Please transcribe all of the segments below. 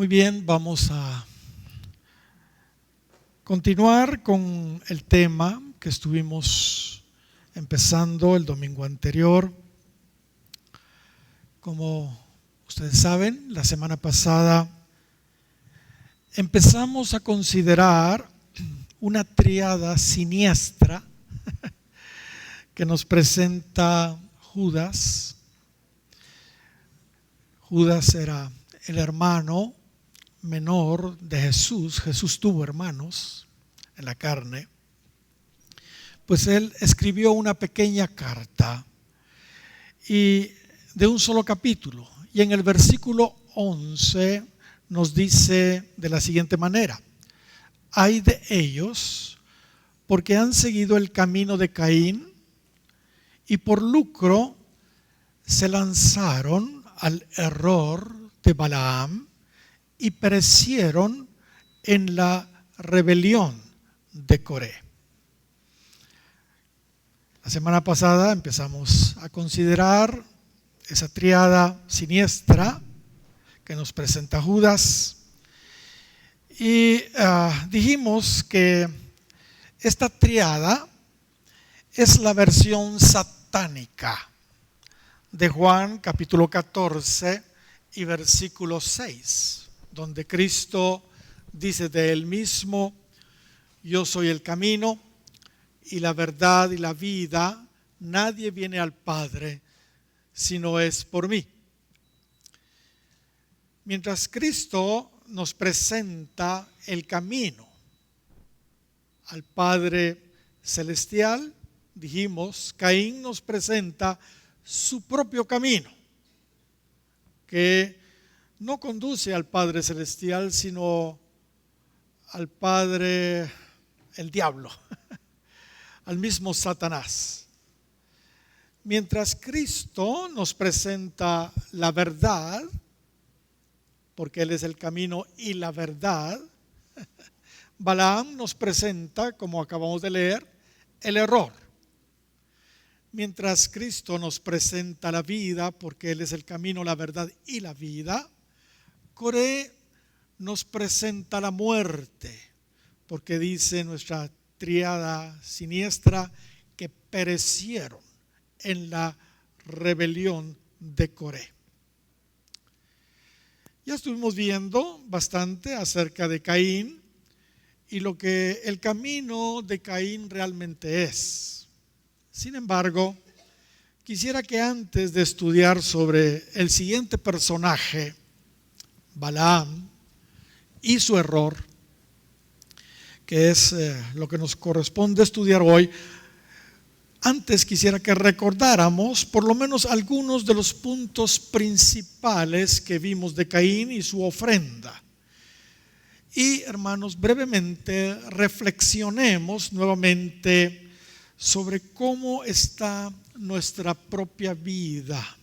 Muy bien, vamos a continuar con el tema que estuvimos empezando el domingo anterior. Como ustedes saben, la semana pasada empezamos a considerar una tríada siniestra que nos presenta Judas. Judas era el hermano menor de Jesús. Jesús tuvo hermanos en la carne. Pues él escribió una pequeña carta y de un solo capítulo. Y en el versículo 11 nos dice de la siguiente manera: ay de ellos, porque han seguido el camino de Caín y por lucro se lanzaron al error de Balaam y perecieron en la rebelión de Coré. La semana pasada empezamos a considerar esa tríada siniestra que nos presenta Judas y dijimos que esta tríada es la versión satánica de Juan capítulo 14 y versículo 6. Donde Cristo dice de él mismo: yo soy el camino y la verdad y la vida, nadie viene al Padre si no es por mí. Mientras Cristo nos presenta el camino al Padre Celestial, dijimos, Caín nos presenta su propio camino, que no conduce al Padre Celestial, sino al Padre, el diablo, al mismo Satanás. Mientras Cristo nos presenta la verdad, porque Él es el camino y la verdad, Balaam nos presenta, como acabamos de leer, el error. Mientras Cristo nos presenta la vida, porque Él es el camino, la verdad y la vida, Coré nos presenta la muerte, porque dice nuestra tríada siniestra que perecieron en la rebelión de Coré. Ya estuvimos viendo bastante acerca de Caín y lo que el camino de Caín realmente es. Sin embargo, quisiera que antes de estudiar sobre el siguiente personaje, Balaam, y su error, que es lo que nos corresponde estudiar hoy, antes quisiera que recordáramos por lo menos algunos de los puntos principales que vimos de Caín y su ofrenda. Y hermanos, brevemente reflexionemos nuevamente sobre cómo está nuestra propia vida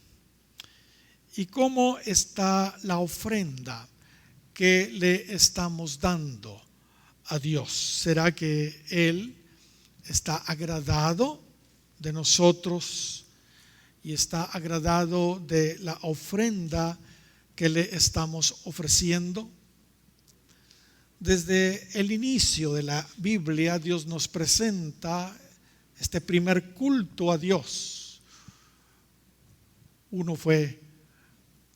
y cómo está la ofrenda que le estamos dando a Dios. ¿Será que Él está agradado de nosotros y está agradado de la ofrenda que le estamos ofreciendo? Desde el inicio de la Biblia, Dios nos presenta este primer culto a Dios. Uno fue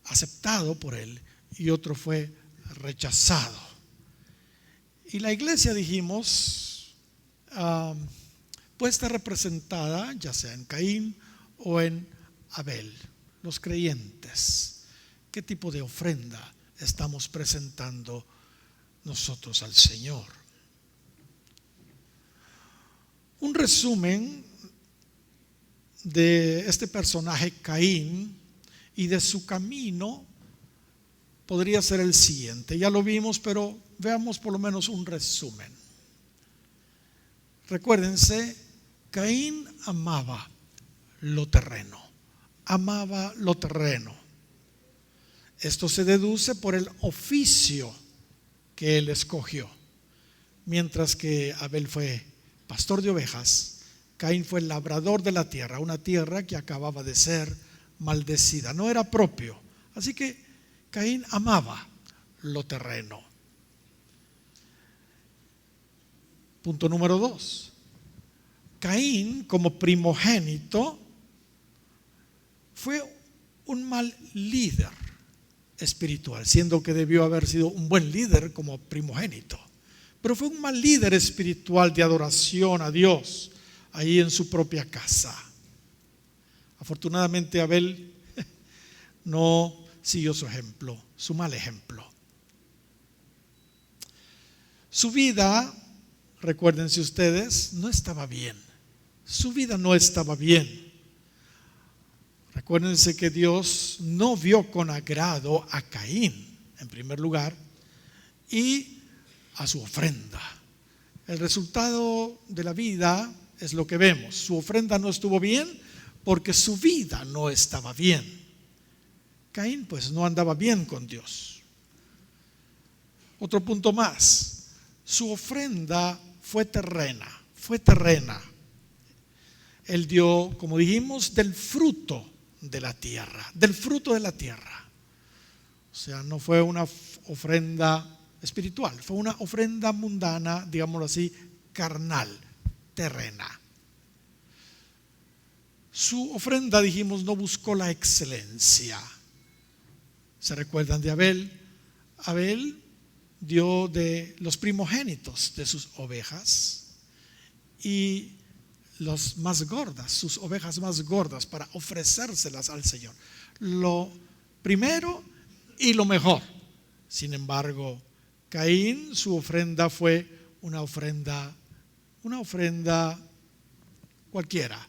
aceptado por Él y otro fue rechazado. Y la iglesia, dijimos, puede estar representada ya sea en Caín o en Abel, los creyentes. ¿Qué tipo de ofrenda estamos presentando nosotros al Señor? Un resumen de este personaje Caín y de su camino podría ser el siguiente. Ya lo vimos, pero veamos por lo menos un resumen. Recuérdense, Caín amaba lo terreno. Amaba lo terreno. Esto se deduce por el oficio que él escogió. Mientras que Abel fue pastor de ovejas, Caín fue el labrador de la tierra, una tierra que acababa de ser maldecida, no era propio. Así que Caín amaba lo terreno. Punto número 2. Caín, como primogénito, fue un mal líder espiritual, siendo que debió haber sido un buen líder como primogénito. Pero fue un mal líder espiritual de adoración a Dios ahí en su propia casa. Afortunadamente Abel no siguió su ejemplo, su mal ejemplo. Su vida, recuérdense ustedes, no estaba bien. Su vida no estaba bien. Recuérdense que Dios no vio con agrado a Caín, en primer lugar, y a su ofrenda. El resultado de la vida es lo que vemos. Su ofrenda no estuvo bien porque su vida no estaba bien. Caín pues no andaba bien con Dios. Otro punto más. Su ofrenda fue terrena. Él dio, como dijimos, del fruto de la tierra. O sea, no fue una ofrenda espiritual, fue una ofrenda mundana, digámoslo así, carnal, terrena. Su ofrenda, dijimos, no buscó la excelencia. ¿Se recuerdan de Abel? Abel dio de los primogénitos de sus ovejas y las más gordas, sus ovejas más gordas, para ofrecérselas al Señor. Lo primero y lo mejor. Sin embargo, Caín, su ofrenda fue una ofrenda cualquiera.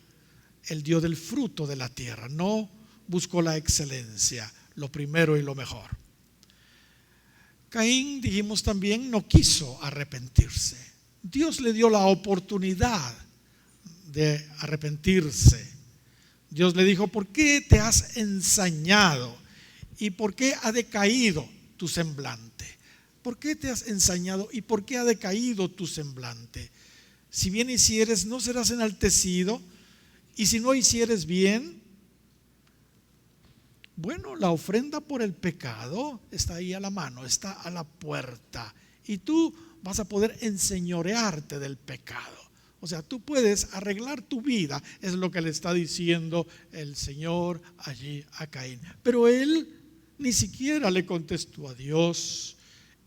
Él dio del fruto de la tierra, no buscó la excelencia, lo primero y lo mejor. Caín, dijimos también, no quiso arrepentirse. Dios le dio la oportunidad de arrepentirse. Dios le dijo: ¿por qué te has ensañado? ¿Y por qué ha decaído tu semblante? ¿Por qué te has ensañado y por qué ha decaído tu semblante? Si bien hicieres, no serás enaltecido, y si no hicieres bien, bueno, la ofrenda por el pecado está ahí a la mano, está a la puerta, y tú vas a poder enseñorearte del pecado. O sea, tú puedes arreglar tu vida, es lo que le está diciendo el Señor allí a Caín. Pero él ni siquiera le contestó a Dios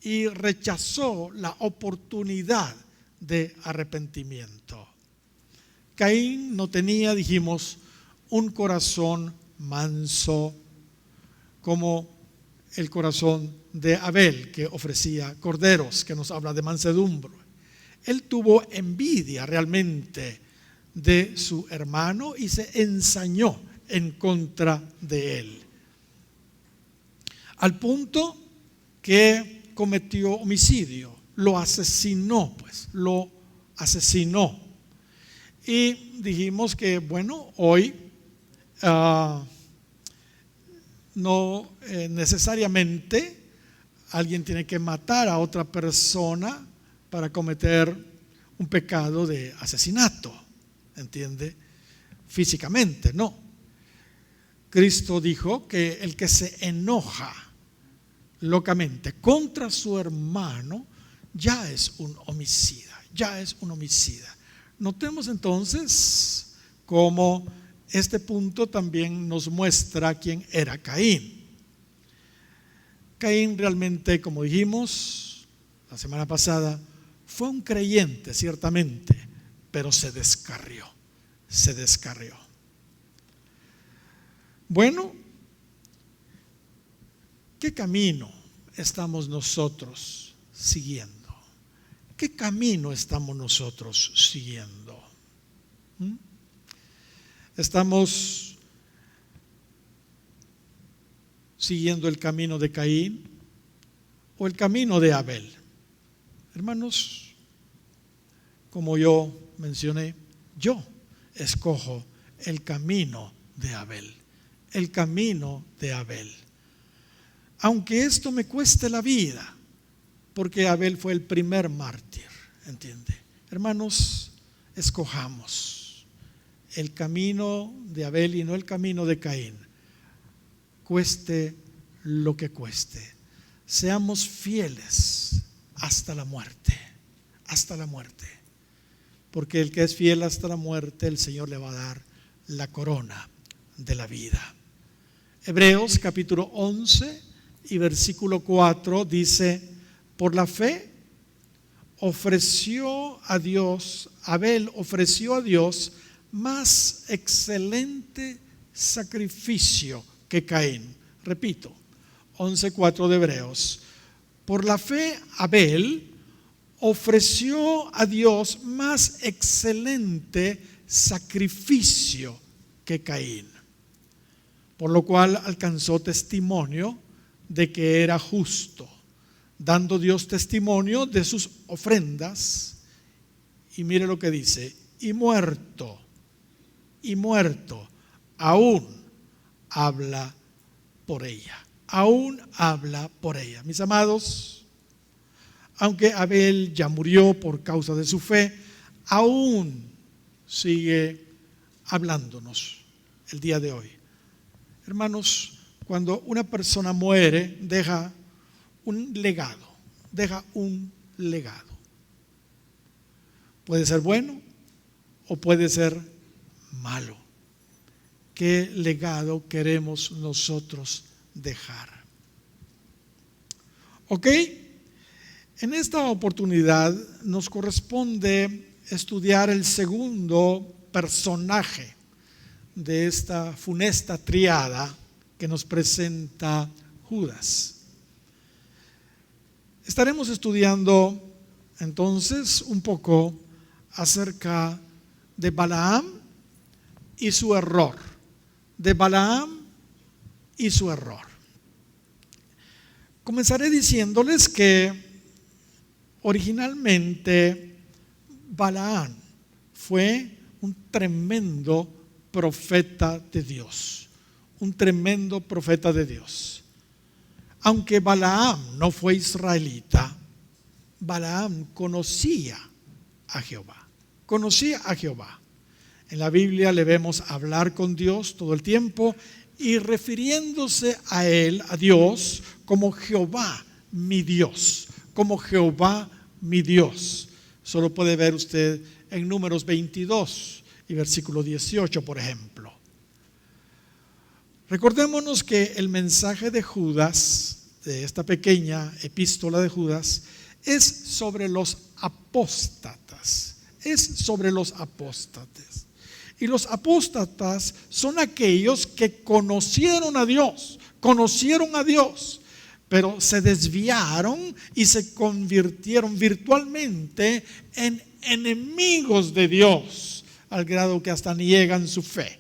y rechazó la oportunidad de arrepentimiento. Caín no tenía, dijimos, un corazón manso como el corazón de Abel, que ofrecía corderos, que nos habla de mansedumbre. Él tuvo envidia realmente de su hermano y se ensañó en contra de él, al punto que cometió homicidio, lo asesinó. Y dijimos que, bueno, hoy no necesariamente alguien tiene que matar a otra persona para cometer un pecado de asesinato, ¿entiende? Físicamente, no. Cristo dijo que el que se enoja locamente contra su hermano ya es un homicida. Notemos entonces cómo este punto también nos muestra quién era Caín. Caín realmente, como dijimos la semana pasada, fue un creyente ciertamente, pero se descarrió. Bueno, ¿qué camino estamos nosotros siguiendo? ¿Qué camino estamos nosotros siguiendo? ¿Estamos siguiendo el camino de Caín o el camino de Abel? Hermanos, como yo mencioné, yo escojo el camino de Abel. Aunque esto me cueste la vida, porque Abel fue el primer mártir, ¿entiende? Hermanos, escojamos el camino de Abel y no el camino de Caín, cueste lo que cueste. seamos fieles hasta la muerte, hasta la muerte. Porque el que es fiel hasta la muerte, el Señor le va a dar la corona de la vida. Hebreos capítulo 11 y versículo 4 dice: por la fe Abel ofreció a Dios más excelente sacrificio que Caín. Repito, 11:4 de Hebreos. Por la fe Abel ofreció a Dios más excelente sacrificio que Caín, por lo cual alcanzó testimonio de que era justo, dando Dios testimonio de sus ofrendas. Y mire lo que dice: y muerto, aún habla por ella. Aún habla por ella. Mis amados, aunque Abel ya murió por causa de su fe, aún sigue hablándonos el día de hoy. Hermanos, cuando una persona muere, deja un legado. Puede ser bueno o puede ser malo. ¿Qué legado queremos nosotros dejar? Ok, en esta oportunidad nos corresponde estudiar el segundo personaje de esta funesta triada que nos presenta Judas. Estaremos estudiando entonces un poco acerca de Balaam y su error. Comenzaré diciéndoles que originalmente Balaam fue un tremendo profeta de Dios. Aunque Balaam no fue israelita, Balaam conocía a Jehová. En la Biblia le vemos hablar con Dios todo el tiempo y refiriéndose a él, a Dios, como Jehová mi Dios. Solo puede ver usted en Números 22 y versículo 18, por ejemplo. Recordémonos que el mensaje de Judas, de esta pequeña epístola de Judas, es sobre los apóstatas. Y los apóstatas son aquellos que conocieron a Dios, pero se desviaron y se convirtieron virtualmente en enemigos de Dios, al grado que hasta niegan su fe.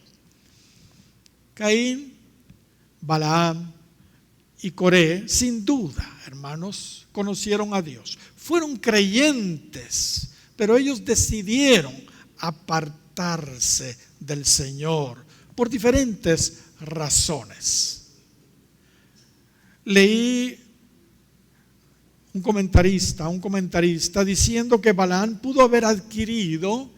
Caín, Balaam y Coré, sin duda, hermanos, conocieron a Dios. Fueron creyentes, pero ellos decidieron apartarse del Señor por diferentes razones. Leí un comentarista diciendo que Balaam pudo haber adquirido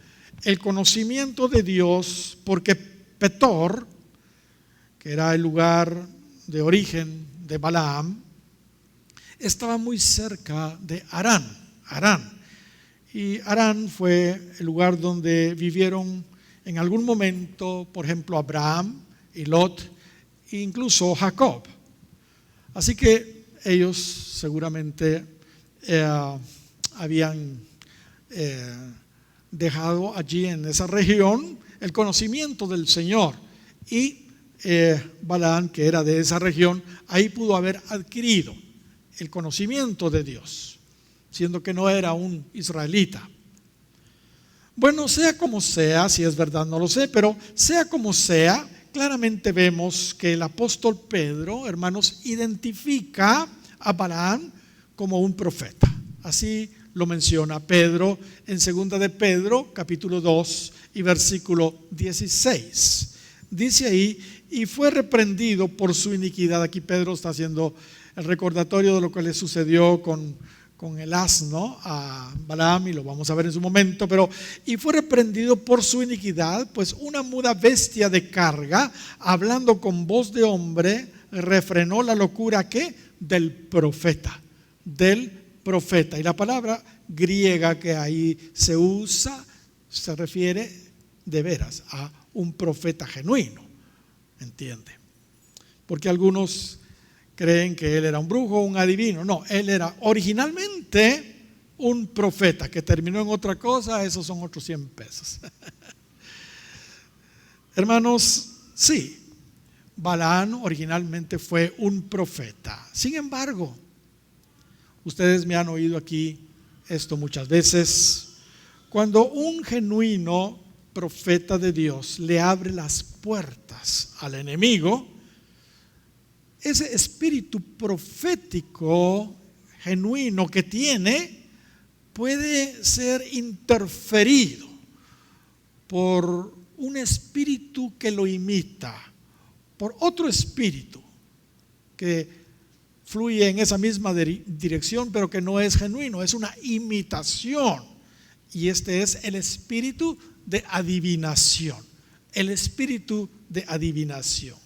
el conocimiento de Dios porque Petor, que era el lugar de origen de Balaam, estaba muy cerca de Harán. Y Harán fue el lugar donde vivieron en algún momento, por ejemplo, Abraham y Lot, e incluso Jacob. Así que ellos seguramente habían dejado allí en esa región el conocimiento del Señor. Y Balaam, que era de esa región, ahí pudo haber adquirido el conocimiento de Dios, siendo que no era un israelita. Bueno, sea como sea, si es verdad no lo sé, pero sea como sea, claramente vemos que el apóstol Pedro, hermanos, identifica a Balaam como un profeta. Así lo menciona Pedro en 2 de Pedro, capítulo 2 y versículo 16. Dice ahí: y fue reprendido por su iniquidad. Aquí Pedro está haciendo el recordatorio de lo que le sucedió con el asno a Balaam, y lo vamos a ver en su momento. Pero y fue reprendido por su iniquidad, pues una muda bestia de carga, hablando con voz de hombre, refrenó la locura que Del profeta. Del profeta. Y la palabra griega que ahí se usa se refiere de veras a un profeta genuino. ¿Entiende? Porque algunos creen que él era un brujo, un adivino. No, él era originalmente un profeta que terminó en otra cosa. Esos son otros 100 pesos. Hermanos, sí, Balaam originalmente fue un profeta. Sin embargo, ustedes me han oído aquí esto muchas veces. Cuando un genuino profeta de Dios le abre las puertas al enemigo, ese espíritu profético genuino que tiene puede ser interferido por un espíritu que lo imita, por otro espíritu que fluye en esa misma dirección, pero que no es genuino, es una imitación. Y este es el espíritu de adivinación. El espíritu de adivinación.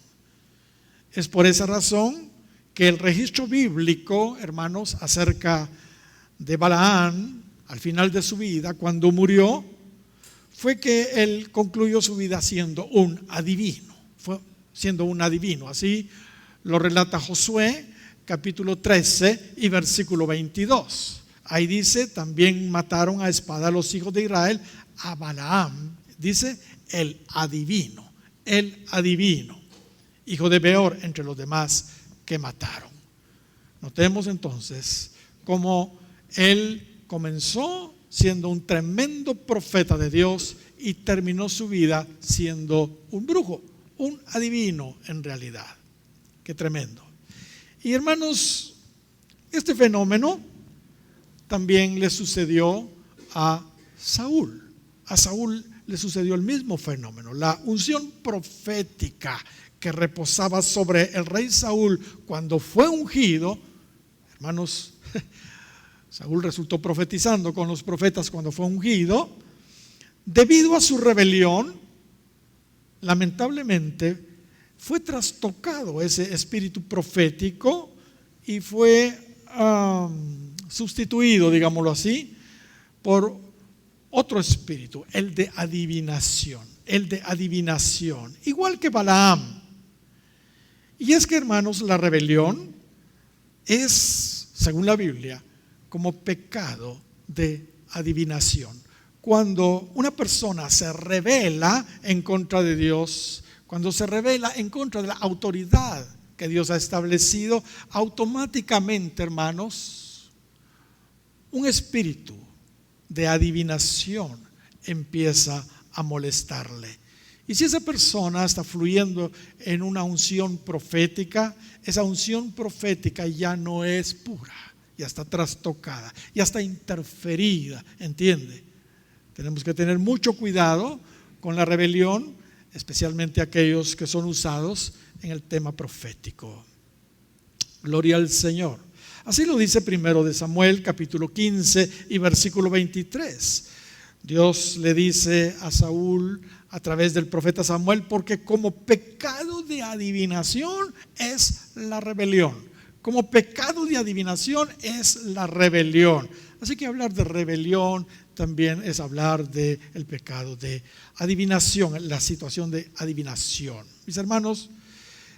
Es por esa razón que el registro bíblico, hermanos, acerca de Balaam, al final de su vida, cuando murió, fue que él concluyó su vida siendo un adivino. Fue siendo un adivino. Así lo relata Josué, capítulo 13 y versículo 22. Ahí dice: también mataron a espada a los hijos de Israel, a Balaam, dice, el adivino, hijo de Beor, entre los demás que mataron. Notemos entonces cómo él comenzó siendo un tremendo profeta de Dios y terminó su vida siendo un brujo, un adivino en realidad. Qué tremendo. Y hermanos, este fenómeno también le sucedió a Saúl. A Saúl le sucedió el mismo fenómeno. La unción profética que reposaba sobre el rey Saúl cuando fue ungido, hermanos, Saúl resultó profetizando con los profetas cuando fue ungido. Debido a su rebelión, lamentablemente, fue trastocado ese espíritu profético y fue sustituido, digámoslo así, por otro espíritu, el de adivinación, igual que Balaam. Y es que, hermanos, la rebelión es, según la Biblia, como pecado de adivinación. Cuando una persona se rebela en contra de Dios, cuando se rebela en contra de la autoridad que Dios ha establecido, automáticamente, hermanos, un espíritu de adivinación empieza a molestarle. Y si esa persona está fluyendo en una unción profética, esa unción profética ya no es pura, ya está trastocada, ya está interferida, ¿entiende? Tenemos que tener mucho cuidado con la rebelión, especialmente aquellos que son usados en el tema profético. Gloria al Señor. Así lo dice primero de Samuel, capítulo 15 y versículo 23. Dios le dice a Saúl a través del profeta Samuel: porque como pecado de adivinación es la rebelión. Como pecado de adivinación es la rebelión. Así que hablar de rebelión también es hablar del pecado de adivinación, la situación de adivinación. Mis hermanos,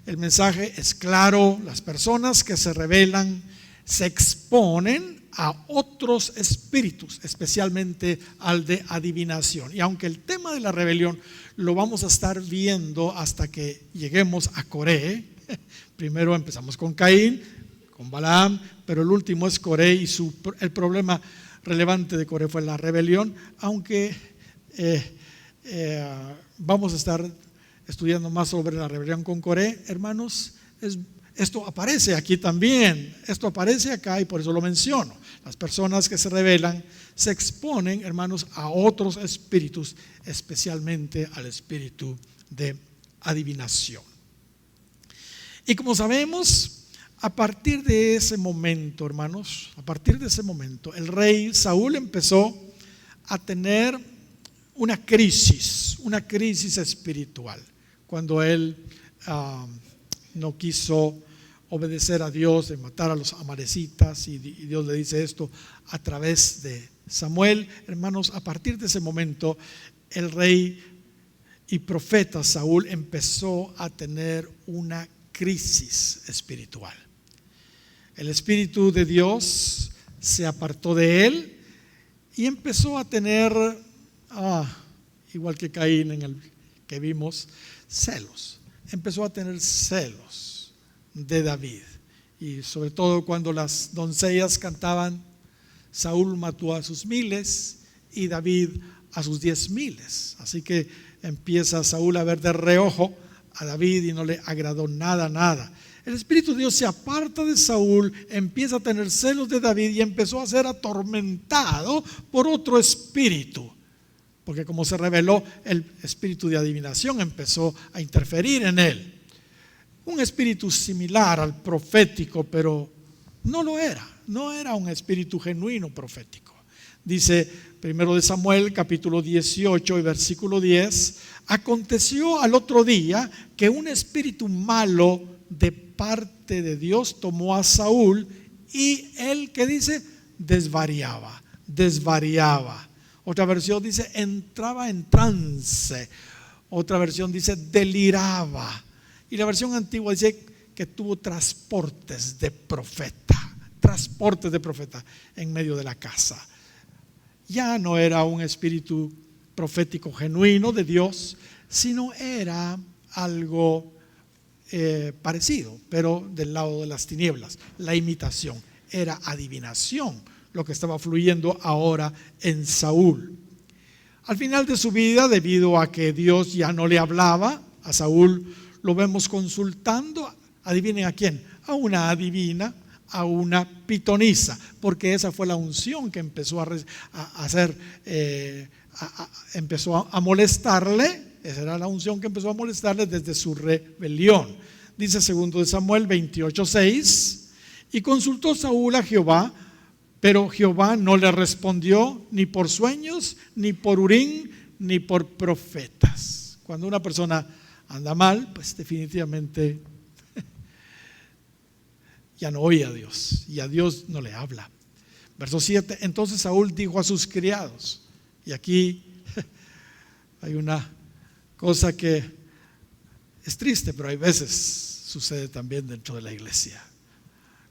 el mensaje es claro: las personas que se rebelan se exponen a otros espíritus, especialmente al de adivinación. Y aunque el tema de la rebelión lo vamos a estar viendo hasta que lleguemos a Coré, primero empezamos con Caín, con Balaam, pero el último es Coré, y el problema relevante de Coré fue la rebelión. Aunque vamos a estar estudiando más sobre la rebelión con Coré, hermanos, esto aparece aquí también, esto aparece acá y por eso lo menciono. Las personas que se rebelan se exponen, hermanos, a otros espíritus, especialmente al espíritu de adivinación. Y como sabemos, a partir de ese momento, hermanos, a partir de ese momento, el rey Saúl empezó a tener una crisis espiritual, cuando él no quiso obedecer a Dios, de matar a los amalecitas, y Dios le dice esto a través de Samuel. Hermanos, a partir de ese momento el rey y profeta Saúl empezó a tener una crisis espiritual. El Espíritu de Dios se apartó de él y empezó a tener, igual que Caín en el que vimos, celos. Empezó a tener celos de David, y sobre todo cuando las doncellas cantaban: Saúl mató a sus miles y David a sus 10,000. Así que empieza Saúl a ver de reojo a David y no le agradó nada. El Espíritu de Dios se aparta de Saúl, empieza a tener celos de David y empezó a ser atormentado por otro espíritu, porque como se reveló, el espíritu de adivinación empezó a interferir en él. Un espíritu similar al profético, pero no lo era. No era un espíritu genuino profético. Dice 1 Samuel capítulo 18 y versículo 10: aconteció al otro día que un espíritu malo de parte de Dios tomó a Saúl, y él, ¿qué dice? Desvariaba. Otra versión dice entraba en trance. Otra versión dice deliraba. Y la versión antigua dice que tuvo transportes de profeta en medio de la casa. Ya no era un espíritu profético genuino de Dios, sino era algo parecido, pero del lado de las tinieblas. La imitación, era adivinación lo que estaba fluyendo ahora en Saúl. Al final de su vida, debido a que Dios ya no le hablaba a Saúl, lo vemos consultando, adivinen a quién, a una adivina, a una pitonisa, porque esa fue la unción que empezó a hacer, empezó a molestarle. Esa era la unción que empezó a molestarle desde su rebelión. Dice 2 Samuel 28:6: y consultó Saúl a Jehová, pero Jehová no le respondió ni por sueños, ni por Urim, ni por profetas. Cuando una persona anda mal, pues definitivamente ya no oye a Dios, y a Dios no le habla. Verso 7: entonces Saúl dijo a sus criados, y aquí hay una cosa que es triste, pero hay veces sucede también dentro de la iglesia.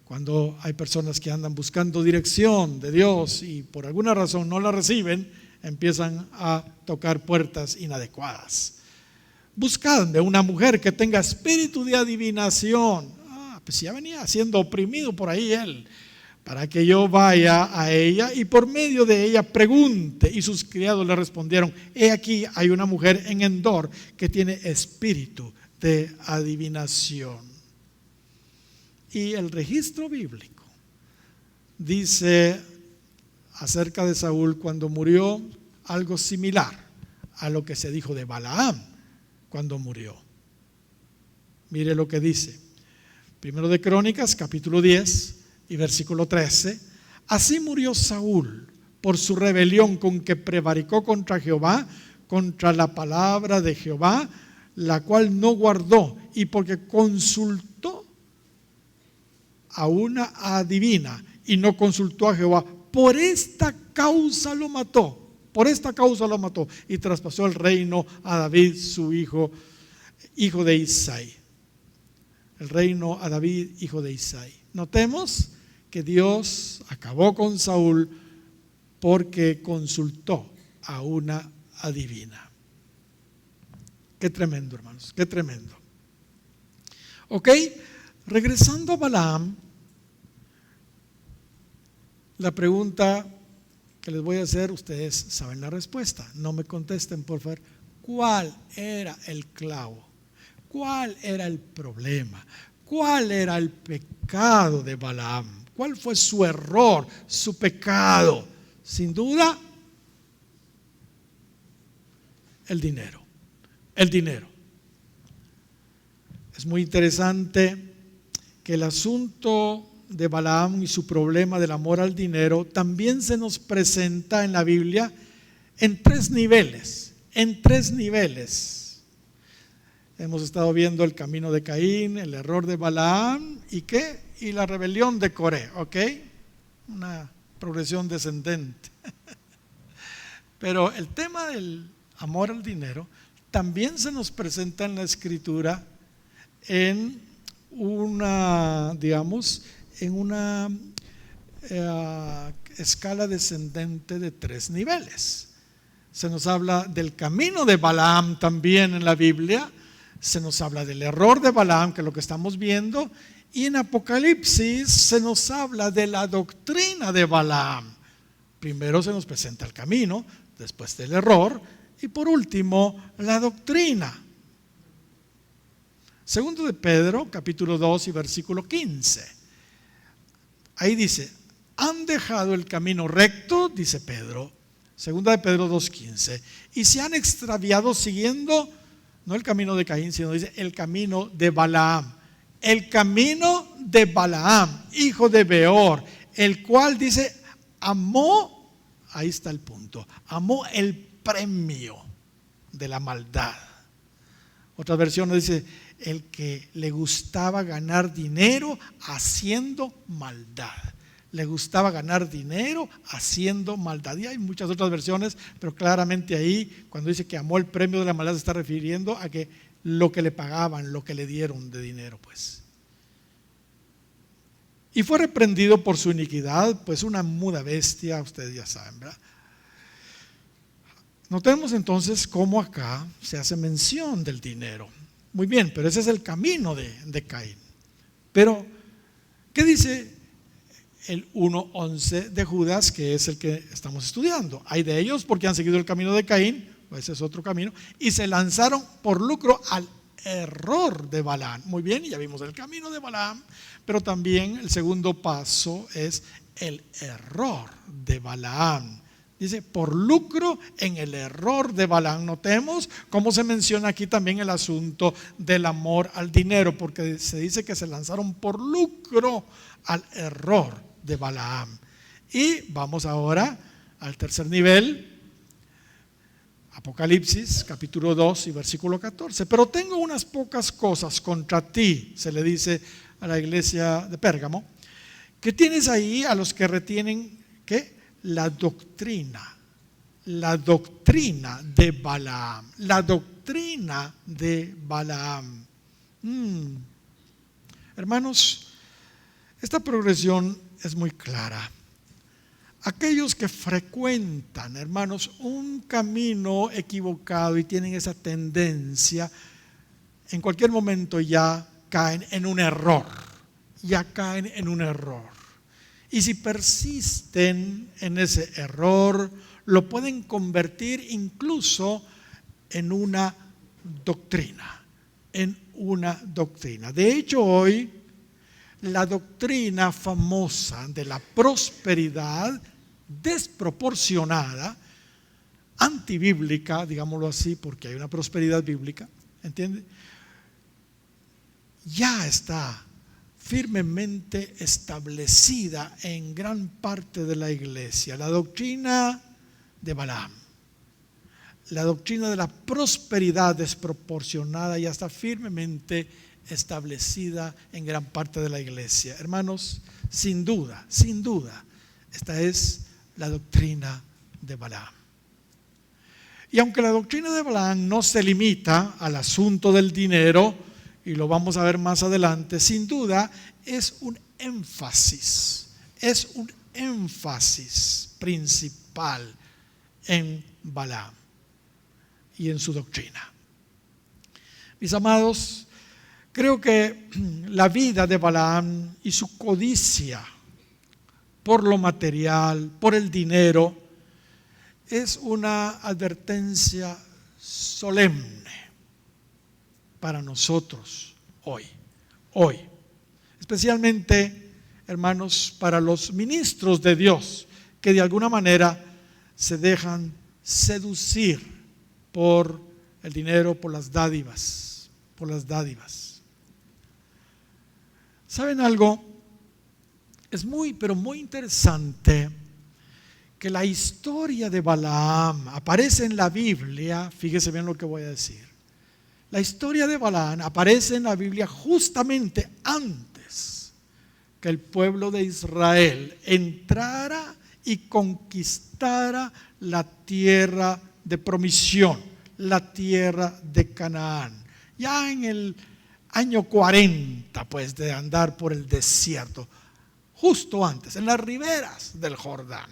Cuando hay personas que andan buscando dirección de Dios y por alguna razón no la reciben, empiezan a tocar puertas inadecuadas. Buscadme una mujer que tenga espíritu de adivinación. Pues ya venía siendo oprimido por ahí él, para que yo vaya a ella y por medio de ella pregunte. Y sus criados le respondieron: he aquí hay una mujer en Endor que tiene espíritu de adivinación. Y el registro bíblico dice acerca de Saúl cuando murió algo similar a lo que se dijo de Balaam cuando murió. Mire lo que dice 1 de Crónicas capítulo 10 y versículo 13: así murió Saúl por su rebelión con que prevaricó contra Jehová, contra la palabra de Jehová, la cual no guardó, y porque consultó a una adivina y no consultó a Jehová. Por esta causa lo mató. Y traspasó el reino a David su hijo de Isaí. El reino a David, hijo de Isaí. Notemos que Dios acabó con Saúl porque consultó a una adivina. Qué tremendo, hermanos, qué tremendo. Ok, regresando a Balaam, la pregunta que les voy a hacer, ustedes saben la respuesta, no me contesten por favor. ¿Cuál era el clavo? ¿Cuál era el problema? ¿Cuál era el pecado de Balaam? ¿Cuál fue su error, su pecado? Sin duda, el dinero. El dinero. Es muy interesante que el asunto de Balaam y su problema del amor al dinero también se nos presenta en la Biblia en tres niveles. Hemos estado viendo el camino de Caín, el error de Balaam y ¿qué? Y la rebelión de Coré, ¿ok? Una progresión descendente. Pero el tema del amor al dinero también se nos presenta en la Escritura en una, digamos, en una escala descendente de 3 niveles. Se nos habla del camino de Balaam también en la Biblia, se nos habla del error de Balaam, que es lo que estamos viendo, y en Apocalipsis se nos habla de la doctrina de Balaam. Primero se nos presenta el camino, después del error, y por último la doctrina. Segundo de Pedro, capítulo 2 y versículo 15. Ahí dice, han dejado el camino recto, dice Pedro, segunda de Pedro 2:15, y se han extraviado siguiendo, no el camino de Caín, sino dice el camino de Balaam. El camino de Balaam, hijo de Beor, el cual dice, amó, ahí está el punto, amó el premio de la maldad. Otra versión dice, el que le gustaba ganar dinero haciendo maldad. Le gustaba ganar dinero haciendo maldad. Y hay muchas otras versiones, pero claramente ahí, cuando dice que amó el premio de la maldad, se está refiriendo a que lo que le pagaban, lo que le dieron de dinero, pues. Y fue reprendido por su iniquidad, pues una muda bestia, ustedes ya saben, ¿verdad? Notemos entonces cómo acá se hace mención del dinero. Muy bien, pero ese es el camino de Caín. Pero, ¿qué dice el 1:11 de Judas, que es el que estamos estudiando? Hay de ellos porque han seguido el camino de Caín, ese es otro camino, y se lanzaron por lucro al error de Balaam. Muy bien, ya vimos el camino de Balaam, pero también el segundo paso es el error de Balaam. Dice, por lucro en el error de Balaam. Notemos cómo se menciona aquí también el asunto del amor al dinero, porque se dice que se lanzaron por lucro al error de Balaam. Y vamos ahora al tercer nivel, Apocalipsis capítulo 2 y versículo 14. Pero tengo unas pocas cosas contra ti, se le dice a la iglesia de Pérgamo, que tienes ahí a los que retienen, ¿qué? La doctrina de Balaam, la doctrina de Balaam. Hermanos, esta progresión es muy clara. Aquellos que frecuentan, hermanos, un camino equivocado y tienen esa tendencia, en cualquier momento ya caen en un error, Y si persisten en ese error, lo pueden convertir incluso en una doctrina, De hecho, hoy la doctrina famosa de la prosperidad desproporcionada, antibíblica, digámoslo así, porque hay una prosperidad bíblica, ¿entiende? Ya está firmemente establecida en gran parte de la iglesia. La doctrina de Balaam, la doctrina de la prosperidad desproporcionada ya está firmemente establecida en gran parte de la iglesia. Hermanos, sin duda, esta es la doctrina de Balaam. Y aunque la doctrina de Balaam no se limita al asunto del dinero, y lo vamos a ver más adelante, sin duda es un énfasis principal en Balaam y en su doctrina. Mis amados, creo que la vida de Balaam y su codicia por lo material, por el dinero, es una advertencia solemne para nosotros hoy, especialmente, hermanos, para los ministros de Dios que de alguna manera se dejan seducir por el dinero, por las dádivas. ¿Saben algo? Es pero muy interesante que la historia de Balaam aparece en la Biblia. Fíjese bien lo que voy a decir. La historia de Balaam aparece en la Biblia justamente antes que el pueblo de Israel entrara y conquistara la tierra de promisión, la tierra de Canaán. Ya en el año 40, pues, de andar por el desierto, justo antes, en las riberas del Jordán.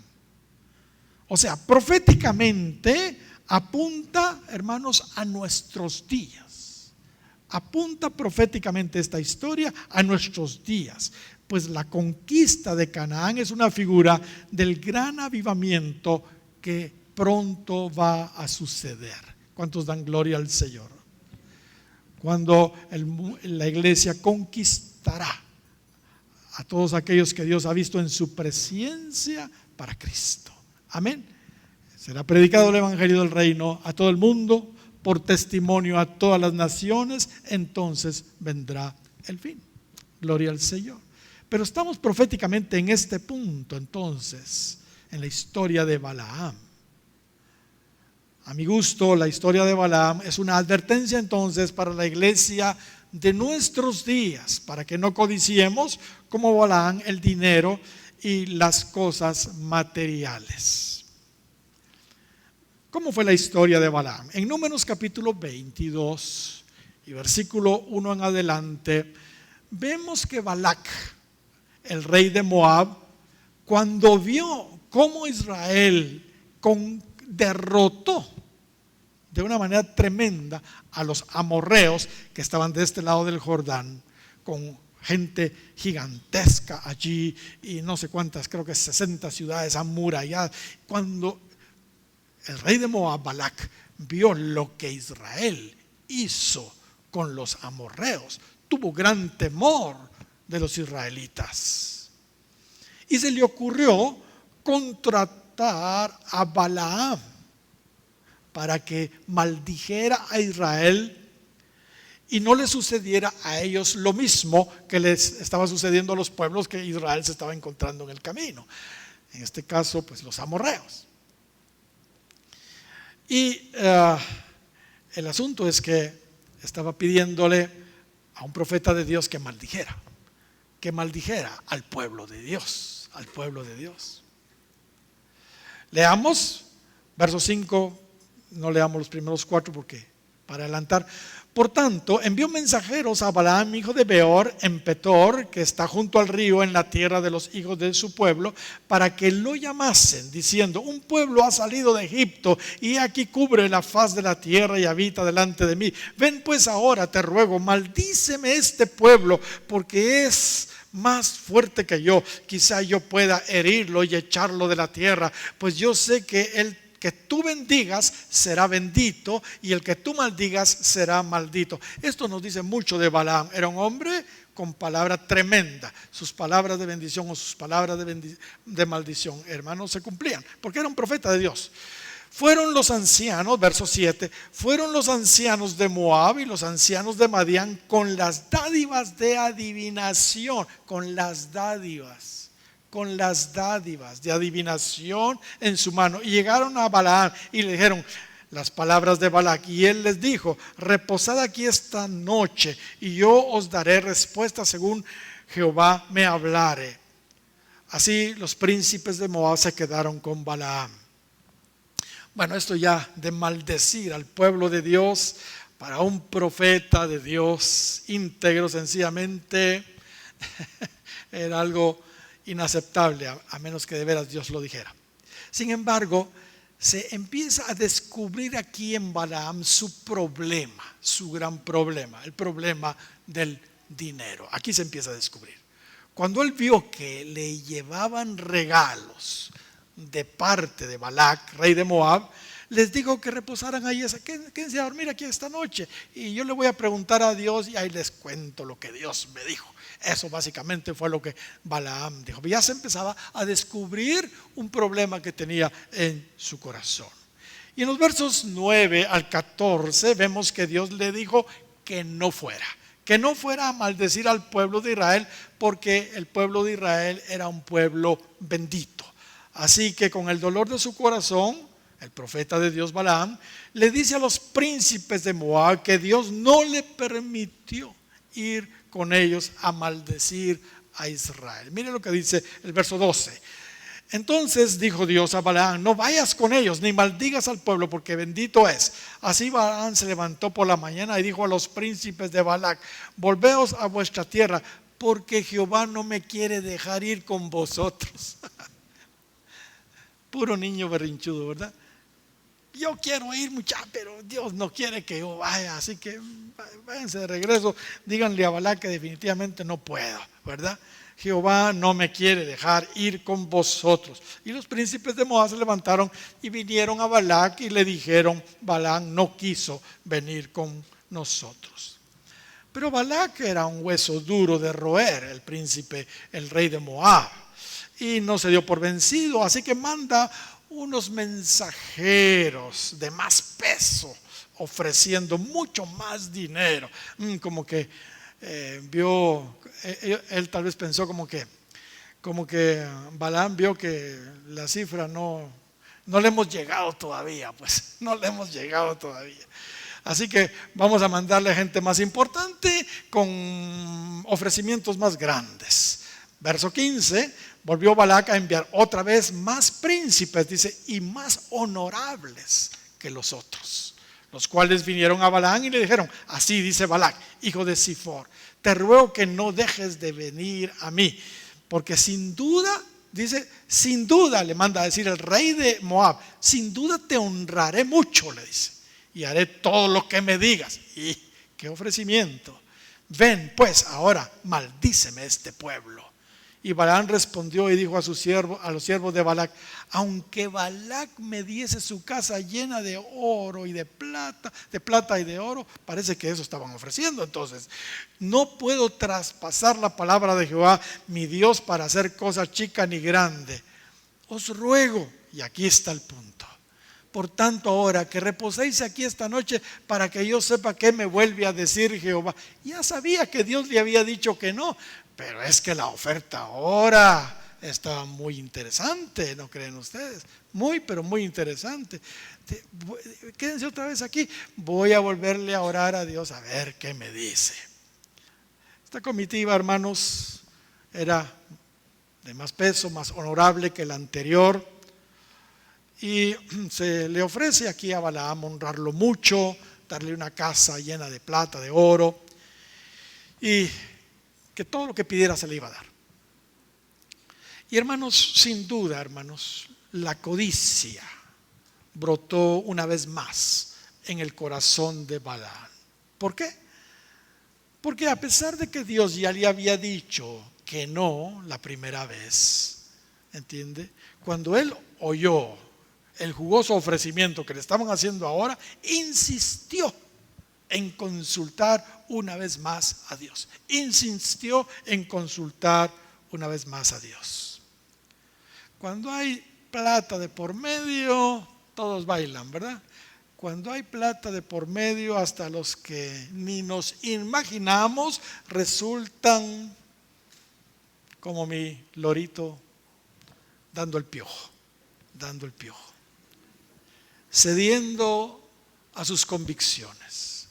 O sea, proféticamente apunta, hermanos, a nuestros días. Apunta proféticamente esta historia a nuestros días, pues la conquista de Canaán es una figura del gran avivamiento que pronto va a suceder. ¿Cuántos dan gloria al Señor? Cuando la iglesia conquistará a todos aquellos que Dios ha visto en su presencia para Cristo. Amén. Será predicado el evangelio del reino a todo el mundo, por testimonio a todas las naciones, entonces vendrá el fin. Gloria al Señor. Pero estamos proféticamente en este punto, entonces, en la historia de Balaam. A mi gusto, la historia de Balaam es una advertencia entonces para la iglesia de nuestros días, para que no codiciemos como Balaam el dinero y las cosas materiales. ¿Cómo fue la historia de Balaam? En Números capítulo 22 y versículo 1 en adelante, vemos que Balac, el rey de Moab, cuando vio cómo Israel derrotó de una manera tremenda a los amorreos que estaban de este lado del Jordán, con gente gigantesca allí y no sé cuántas, creo que 60 ciudades amuralladas. Cuando el rey de Moab, Balac, vio lo que Israel hizo con los amorreos, tuvo gran temor de los israelitas y se le ocurrió contratar a Balaam para que maldijera a Israel y no le sucediera a ellos lo mismo que les estaba sucediendo a los pueblos que Israel se estaba encontrando en el camino. En este caso, pues los amorreos. Y el asunto es que estaba pidiéndole a un profeta de Dios que maldijera al pueblo de Dios, al pueblo de Dios. Leamos verso 5, no leamos los primeros 4 porque para adelantar. Por tanto, envió mensajeros a Balaam, hijo de Beor, en Petor, que está junto al río en la tierra de los hijos de su pueblo, para que lo llamasen, diciendo: un pueblo ha salido de Egipto y aquí cubre la faz de la tierra y habita delante de mí. Ven pues ahora, te ruego, maldíceme este pueblo, porque es más fuerte que yo. Quizá yo pueda herirlo y echarlo de la tierra, pues yo sé que el que tú bendigas será bendito y el que tú maldigas será maldito. Esto nos dice mucho de Balaam. Era un hombre con palabra tremenda. Sus palabras de bendición o sus palabras de maldición, hermanos, se cumplían porque era un profeta de Dios. Fueron los ancianos, verso 7, fueron los ancianos de Moab y los ancianos de Madián con las dádivas de adivinación, con las dádivas de adivinación en su mano, y llegaron a Balaam y le dijeron las palabras de Balac, y él les dijo: reposad aquí esta noche y yo os daré respuesta según Jehová me hablare. Así los príncipes de Moab se quedaron con Balaam. Bueno, esto ya de maldecir al pueblo de Dios para un profeta de Dios íntegro, sencillamente era algo inaceptable, a menos que de veras Dios lo dijera. Sin embargo, se empieza a descubrir aquí en Balaam su problema, su gran problema, el problema del dinero. Aquí se empieza a descubrir. Cuando él vio que le llevaban regalos de parte de Balac, rey de Moab, les dijo que reposaran ahí, quédense a dormir aquí esta noche y yo le voy a preguntar a Dios y ahí les cuento lo que Dios me dijo. Eso básicamente fue lo que Balaam dijo. Ya se empezaba a descubrir un problema que tenía en su corazón. Y en los versos 9 al 14 vemos que Dios le dijo que no fuera a maldecir al pueblo de Israel, porque el pueblo de Israel era un pueblo bendito. Así que con el dolor de su corazón, el profeta de Dios Balaam, le dice a los príncipes de Moab que Dios no le permitió ir con ellos a maldecir a Israel. Mire lo que dice el verso 12. Entonces dijo Dios a Balaam: no vayas con ellos ni maldigas al pueblo, porque bendito es. Así Balaam se levantó por la mañana y dijo a los príncipes de Balac: volveos a vuestra tierra, porque Jehová no me quiere dejar ir con vosotros. Puro niño berrinchudo, ¿verdad? Yo quiero ir, muchachos, pero Dios no quiere que yo vaya, así que váyanse de regreso. Díganle a Balac que definitivamente no puedo, ¿verdad? Jehová no me quiere dejar ir con vosotros. Y los príncipes de Moab se levantaron y vinieron a Balac y le dijeron: Balaam no quiso venir con nosotros. Pero Balac era un hueso duro de roer, el príncipe, el rey de Moab, y no se dio por vencido, así que manda unos mensajeros de más peso, ofreciendo mucho más dinero. Como que vio, él tal vez pensó como que Balaam vio que la cifra no le hemos llegado todavía, pues no le hemos llegado todavía. Así que vamos a mandarle gente más importante con ofrecimientos más grandes. Verso 15, volvió Balac a enviar otra vez más príncipes, dice, y más honorables que los otros, los cuales vinieron a Balaam y le dijeron: así dice Balac, hijo de Zifor, te ruego que no dejes de venir a mí, porque sin duda, dice, sin duda, le manda a decir el rey de Moab, sin duda te honraré mucho, le dice, y haré todo lo que me digas. Y qué ofrecimiento. Ven pues ahora, maldíceme este pueblo. Y Balaam respondió y dijo a los siervos de Balac: aunque Balac me diese su casa llena de oro y de plata y de oro, parece que eso estaban ofreciendo. Entonces, no puedo traspasar la palabra de Jehová, mi Dios, para hacer cosa chica ni grande. Os ruego, y aquí está el punto, por tanto ahora que reposéis aquí esta noche, para que yo sepa qué me vuelve a decir Jehová. Ya sabía que Dios le había dicho que no, pero es que la oferta ahora estaba muy interesante, ¿no creen ustedes? Muy, pero muy interesante. Quédense otra vez aquí, voy a volverle a orar a Dios a ver qué me dice. Esta comitiva, hermanos, era de más peso, más honorable que la anterior, y se le ofrece aquí a Balaam honrarlo mucho, darle una casa llena de plata, de oro, y que todo lo que pidiera se le iba a dar. Y hermanos, sin duda, hermanos, la codicia brotó una vez más en el corazón de Balaam. ¿Por qué? Porque a pesar de que Dios ya le había dicho que no la primera vez, ¿entiende? Cuando él oyó el jugoso ofrecimiento que le estaban haciendo ahora, insistió en consultar una vez más a Dios. Insistió en consultar una vez más a Dios. Cuando hay plata de por medio, todos bailan, ¿verdad? Cuando hay plata de por medio, hasta los que ni nos imaginamos resultan como mi lorito dando el piojo, cediendo a sus convicciones,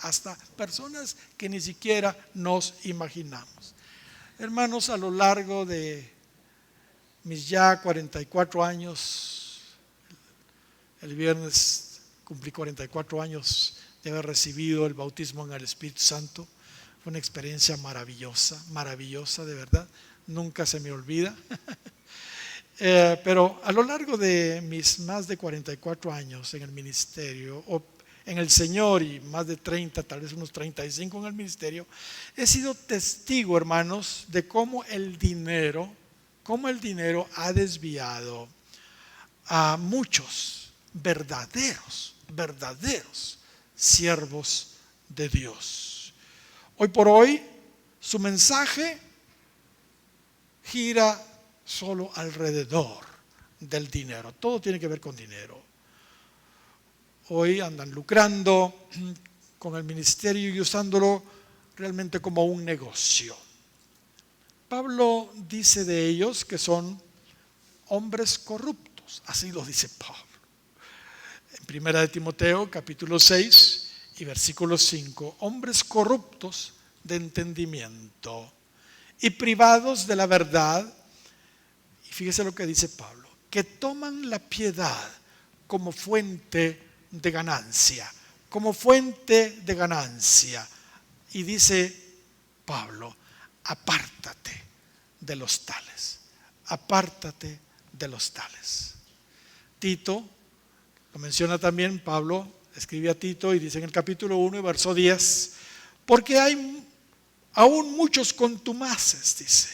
hasta personas que ni siquiera nos imaginamos. Hermanos, a lo largo de mis ya 44 años, el viernes cumplí 44 años de haber recibido el bautismo en el Espíritu Santo. Fue una experiencia maravillosa, de verdad, nunca se me olvida. Pero a lo largo de mis más de 44 años en el ministerio, o en el Señor, y más de 30, tal vez unos 35 en el ministerio, he sido testigo, hermanos, de cómo el dinero ha desviado a muchos verdaderos siervos de Dios. Hoy por hoy, su mensaje gira solo alrededor del dinero. Todo tiene que ver con dinero. Hoy andan lucrando con el ministerio y usándolo realmente como un negocio. Pablo dice de ellos que son hombres corruptos. corruptos. Así lo dice Pablo. En 1 de Timoteo, capítulo 6 y versículo 5, hombres corruptos de entendimiento y privados de la verdad. Y fíjese lo que dice Pablo, que toman la piedad como fuente de ganancia, como fuente de ganancia. Y dice Pablo, apártate de los tales, apártate de los tales. Tito, lo menciona también Pablo, escribe a Tito y dice en el capítulo 1 y verso 10, porque hay aún muchos contumaces, dice,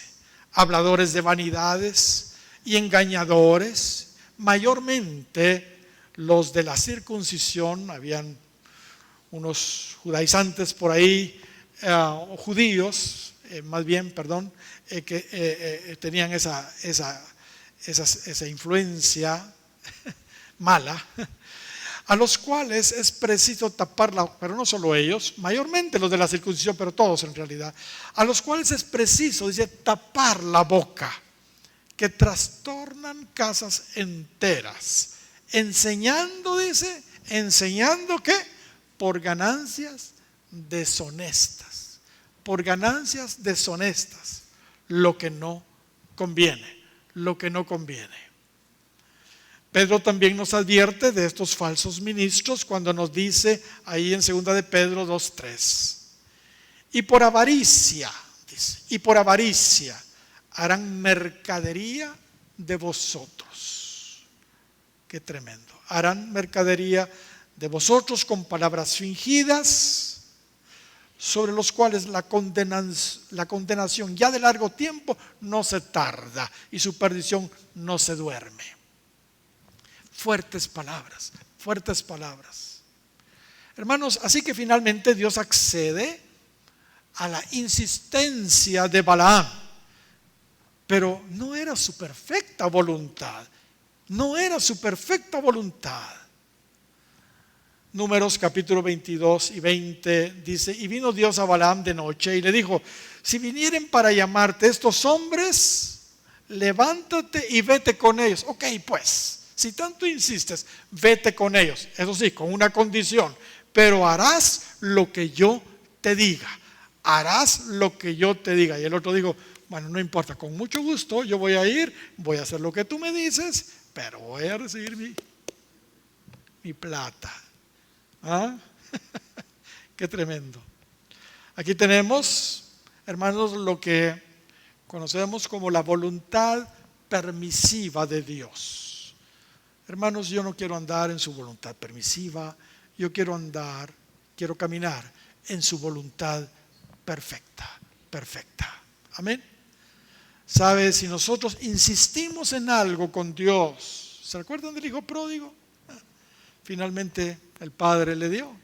habladores de vanidades y engañadores, mayormente los de la circuncisión. Habían unos judaizantes por ahí, judíos, más bien, perdón, que tenían esa influencia mala, a los cuales es preciso taparla, pero no solo ellos, mayormente los de la circuncisión, pero todos en realidad, a los cuales es preciso, dice, tapar la boca, que trastornan casas enteras, enseñando, dice, enseñando que por ganancias deshonestas, por ganancias deshonestas, lo que no conviene, lo que no conviene. Pedro también nos advierte de estos falsos ministros cuando nos dice ahí en 2 de Pedro 2:3, y por avaricia, dice, y por avaricia harán mercadería de vosotros. Qué tremendo. Harán mercadería de vosotros con palabras fingidas, sobre los cuales la condenación ya de largo tiempo no se tarda y su perdición no se duerme. Fuertes palabras, fuertes palabras. Hermanos, así que finalmente Dios accede a la insistencia de Balaam, pero no era su perfecta voluntad, no era su perfecta voluntad. Números capítulo 22 y 20 dice, y vino Dios a Balaam de noche y le dijo, si vinieren para llamarte estos hombres, levántate y vete con ellos. Ok, pues, si tanto insistes, vete con ellos. Eso sí, con una condición, pero harás lo que yo te diga. Harás lo que yo te diga. Y el otro dijo, bueno, no importa, con mucho gusto yo voy a ir, voy a hacer lo que tú me dices, pero voy a recibir mi plata. ¿Ah? Qué tremendo. Aquí tenemos, hermanos, lo que conocemos como la voluntad permisiva de Dios. Hermanos, yo no quiero andar en su voluntad permisiva, yo quiero caminar en su voluntad perfecta, perfecta. Amén. ¿Sabe? Si nosotros insistimos en algo con Dios, ¿se recuerdan del hijo pródigo? Finalmente el padre le dio,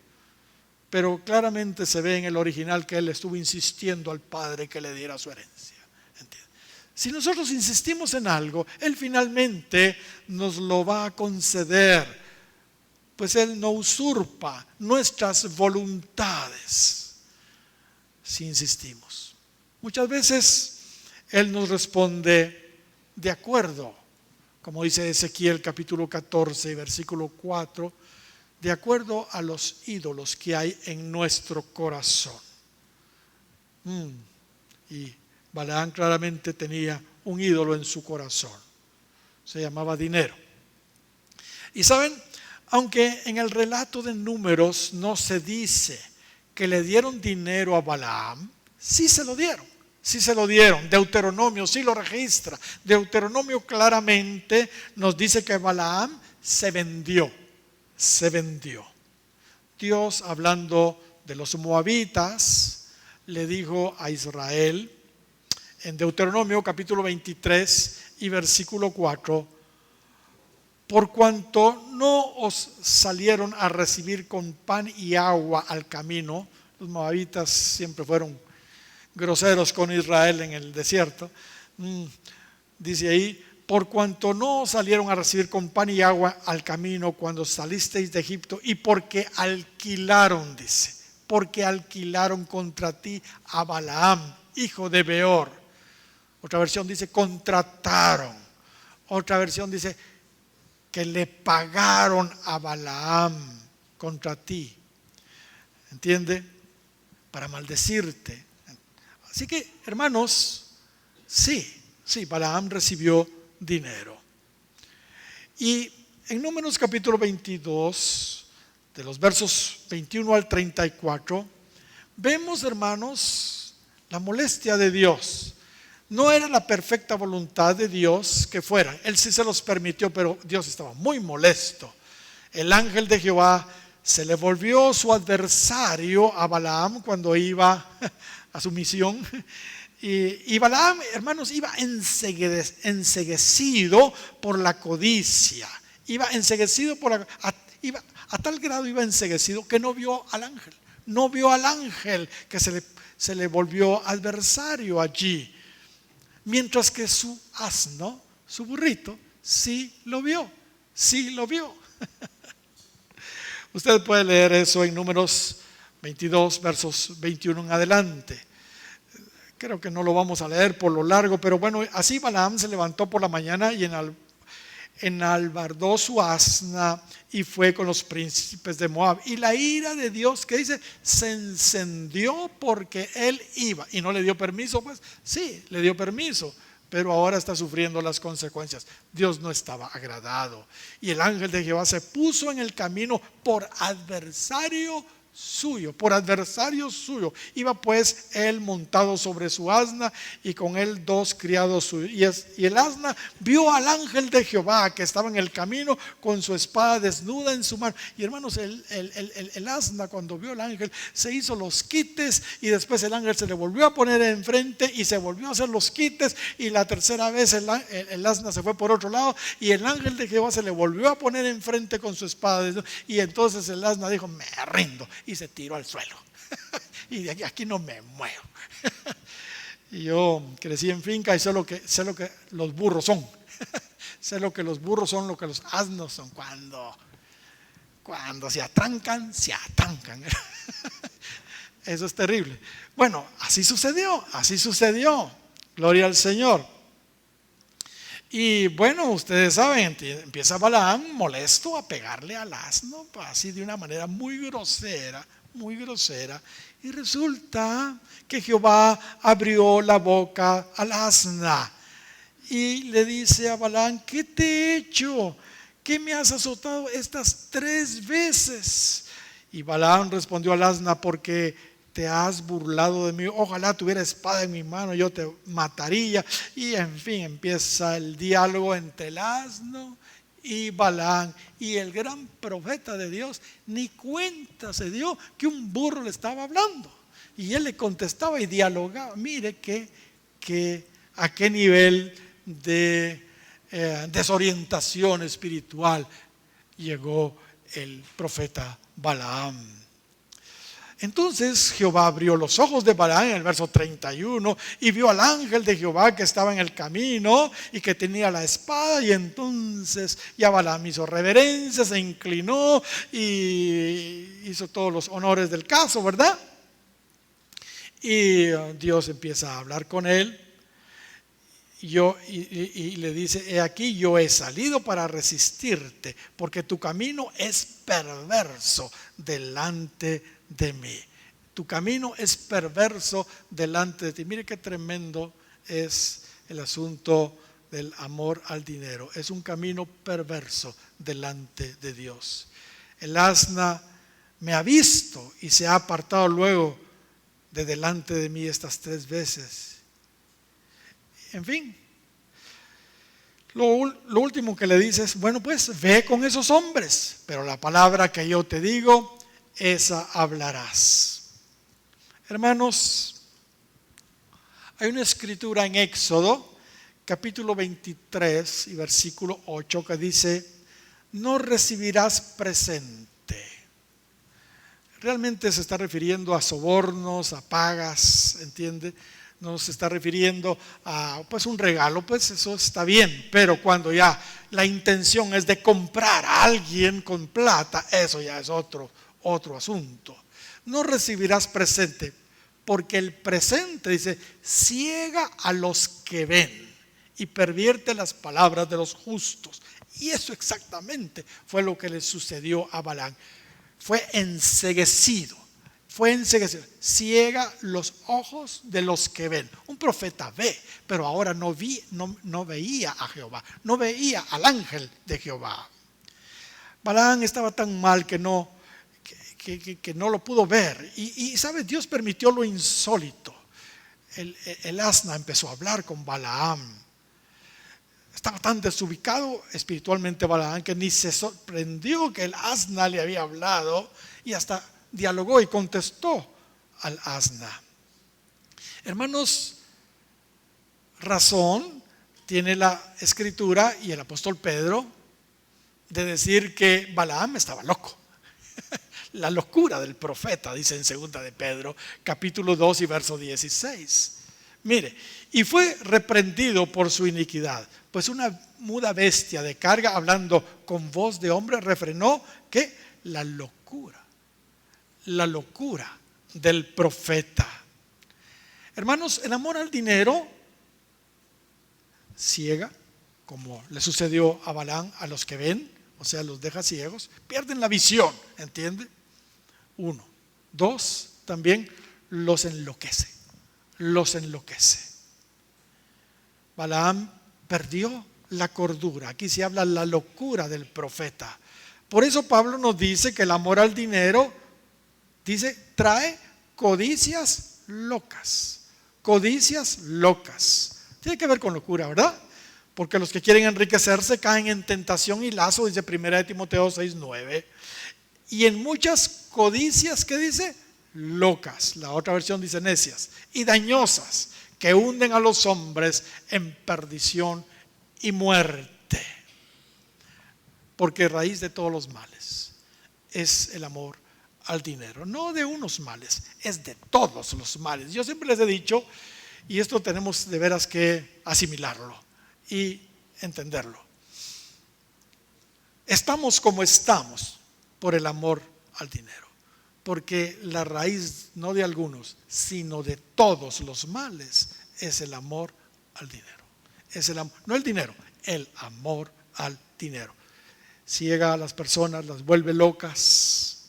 pero claramente se ve en el original que él estuvo insistiendo al padre que le diera su herencia. ¿Entiendes? Si nosotros insistimos en algo, él finalmente nos lo va a conceder, pues él no usurpa nuestras voluntades si insistimos. Muchas veces él nos responde de acuerdo, como dice Ezequiel capítulo 14 versículo 4, de acuerdo a los ídolos que hay en nuestro corazón. Y Balaam claramente tenía un ídolo en su corazón, se llamaba dinero. Y saben, aunque en el relato de Números no se dice que le dieron dinero a Balaam, sí se lo dieron. Sí se lo dieron. Deuteronomio sí lo registra. Deuteronomio claramente nos dice que Balaam se vendió. Se vendió. Dios, hablando de los moabitas, le dijo a Israel en Deuteronomio capítulo 23 y versículo 4, por cuanto no os salieron a recibir con pan y agua al camino. Los moabitas siempre fueron groseros con Israel en el desierto. Dice ahí, por cuanto no salieron a recibir con pan y agua al camino cuando salisteis de Egipto, y porque alquilaron, dice, porque alquilaron contra ti a Balaam, hijo de Beor. Otra versión dice contrataron. Otra versión dice que le pagaron a Balaam contra ti. ¿Entiende? Para maldecirte. Así que, hermanos, sí, Balaam recibió dinero. Y en Números capítulo 22, de los versos 21 al 34, vemos, hermanos, la molestia de Dios. No era la perfecta voluntad de Dios que fuera. Él sí se los permitió, pero Dios estaba muy molesto. El ángel de Jehová se le volvió su adversario a Balaam cuando iba a su misión. Y Balaam, hermanos, iba enceguecido por la codicia. Iba enceguecido a tal grado iba enceguecido que no vio al ángel. No vio al ángel que se le volvió adversario allí. Mientras que su asno, su burrito, sí lo vio. Usted puede leer eso en Números 22, versos 21 en adelante. Creo que no lo vamos a leer por lo largo, pero bueno, así Balaam se levantó por la mañana y enalbardó su asna y fue con los príncipes de Moab. Y la ira de Dios, que dice, se encendió porque él iba. Y no le dio permiso, pues sí, le dio permiso, pero ahora está sufriendo las consecuencias. Dios no estaba agradado. Y el ángel de Jehová se puso en el camino por adversario suyo. Iba pues él montado sobre su asna y con él dos criados suyos. Y el asna vio al ángel de Jehová que estaba en el camino con su espada desnuda en su mano. Y hermanos, el asna, cuando vio al ángel, se hizo los quites, y después el ángel se le volvió a poner enfrente y se volvió a hacer los quites, y la tercera vez el asna se fue por otro lado y el ángel de Jehová se le volvió a poner enfrente con su espada desnuda. Y entonces el asna dijo: me rindo, y se tiró al suelo. Y de aquí no me muevo. Y yo crecí en finca y sé lo que los burros son. Sé lo que los burros son, lo que los asnos son. Cuando se atrancan. Eso es terrible. Bueno, así sucedió. Gloria al Señor. Y bueno, ustedes saben, empieza Balaam molesto a pegarle al asno, así de una manera muy grosera. Y resulta que Jehová abrió la boca al asna y le dice a Balaam: ¿qué te he hecho? ¿Qué me has azotado estas 3 veces? Y Balaam respondió al asna: porque te has burlado de mí. Ojalá tuviera espada en mi mano, yo te mataría. Y en fin, empieza el diálogo entre el asno y Balaam. Y el gran profeta de Dios ni cuenta se dio que un burro le estaba hablando. Y él le contestaba y dialogaba. Mire a qué nivel de desorientación espiritual llegó el profeta Balaam. Entonces Jehová abrió los ojos de Balaam en el verso 31 y vio al ángel de Jehová que estaba en el camino y que tenía la espada. Y entonces ya Balaam hizo reverencia, se inclinó y hizo todos los honores del caso, ¿verdad? Y Dios empieza a hablar con él y le dice: he aquí, yo he salido para resistirte, porque tu camino es perverso delante de mí. Tu camino es perverso delante de ti. Mire qué tremendo es el asunto del amor al dinero. Es un camino perverso delante de Dios. El asna me ha visto y se ha apartado luego de delante de mí estas 3 veces. En fin, lo último que le dice es: bueno, pues ve con esos hombres, pero la palabra que yo te digo, esa hablarás. Hermanos, hay una escritura en Éxodo capítulo 23 y versículo 8 que dice: no recibirás presente. Realmente se está refiriendo a sobornos, a pagas, ¿entiende? No se está refiriendo a pues un regalo, pues eso está bien, pero cuando ya la intención es de comprar a alguien con plata, eso ya es otro asunto. No recibirás presente, porque el presente, dice, ciega a los que ven y pervierte las palabras de los justos. Y eso exactamente fue lo que le sucedió a Balaam. Fue enceguecido, ciega los ojos de los que ven. Un profeta ve, pero ahora no veía a Jehová, no veía al ángel de Jehová. Balaam estaba tan mal que no lo pudo ver. Y ¿sabes? Dios permitió lo insólito. El asna empezó a hablar con Balaam. Estaba tan desubicado espiritualmente Balaam que ni se sorprendió que el asna le había hablado y hasta dialogó y contestó al asna. Hermanos, razón tiene la escritura y el apóstol Pedro de decir que Balaam estaba loco. La locura del profeta, dice en 2 de Pedro, capítulo 2 y verso 16. Mire, y fue reprendido por su iniquidad, pues una muda bestia de carga, hablando con voz de hombre, refrenó que la locura del profeta. Hermanos, el amor al dinero ciega, como le sucedió a Balaam, a los que ven, o sea, los deja ciegos, pierden la visión, ¿entiende? 1. 2, también los enloquece. Balaam perdió la cordura. Aquí se habla la locura del profeta. Por eso Pablo nos dice que el amor al dinero, dice, trae codicias locas. Tiene que ver con locura, ¿verdad? Porque los que quieren enriquecerse caen en tentación y lazo, dice 1 Timoteo 6:9. Y en muchas codicias, ¿qué dice? Locas. La otra versión dice necias y dañosas, que hunden a los hombres en perdición y muerte. Porque raíz de todos los males es el amor al dinero. No de unos males, es de todos los males. Yo siempre les he dicho, y esto tenemos de veras que asimilarlo y entenderlo. Estamos como estamos por el amor al dinero. Porque la raíz, no de algunos, sino de todos los males, es el amor al dinero. No el dinero, el amor al dinero. Ciega a las personas, las vuelve locas.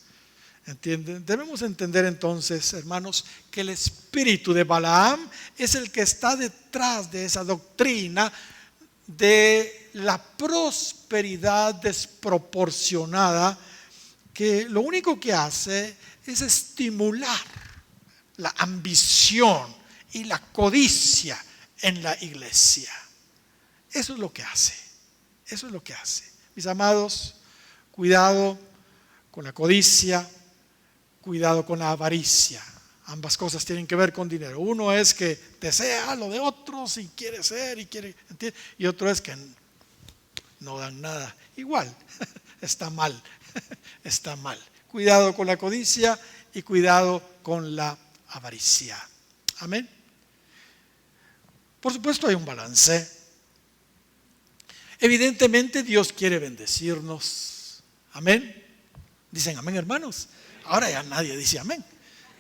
¿Entienden? Debemos entender entonces, hermanos, que el espíritu de Balaam es el que está detrás de esa doctrina de la prosperidad desproporcionada, que lo único que hace es estimular la ambición y la codicia en la iglesia. Eso es lo que hace. Mis amados, cuidado con la codicia, cuidado con la avaricia. Ambas cosas tienen que ver con dinero. Uno es que desea lo de otros y quiere ser y otro es que no dan nada. Igual, está mal. Cuidado con la codicia y cuidado con la avaricia. Amén. Por supuesto hay un balance. Evidentemente Dios quiere bendecirnos. Amén. Dicen amén, hermanos. Ahora ya nadie dice amén.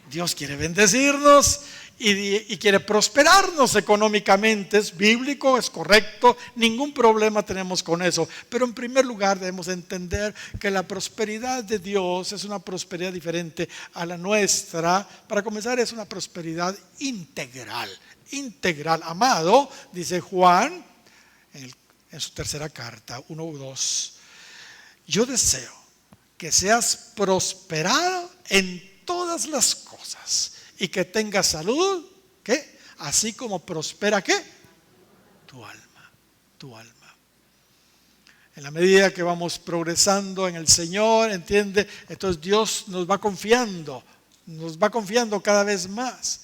Dios quiere bendecirnos y quiere prosperarnos económicamente. Es bíblico, es correcto, ningún problema tenemos con eso. Pero en primer lugar debemos entender que la prosperidad de Dios es una prosperidad diferente a la nuestra. Para comenzar, es una prosperidad integral. Amado, dice Juan en su tercera carta, 1:2. Yo deseo que seas prosperado en todas las cosas y que tengas salud, ¿qué? Así como prospera, ¿qué? Tu alma. En la medida que vamos progresando en el Señor, ¿entiende? Entonces Dios nos va confiando cada vez más.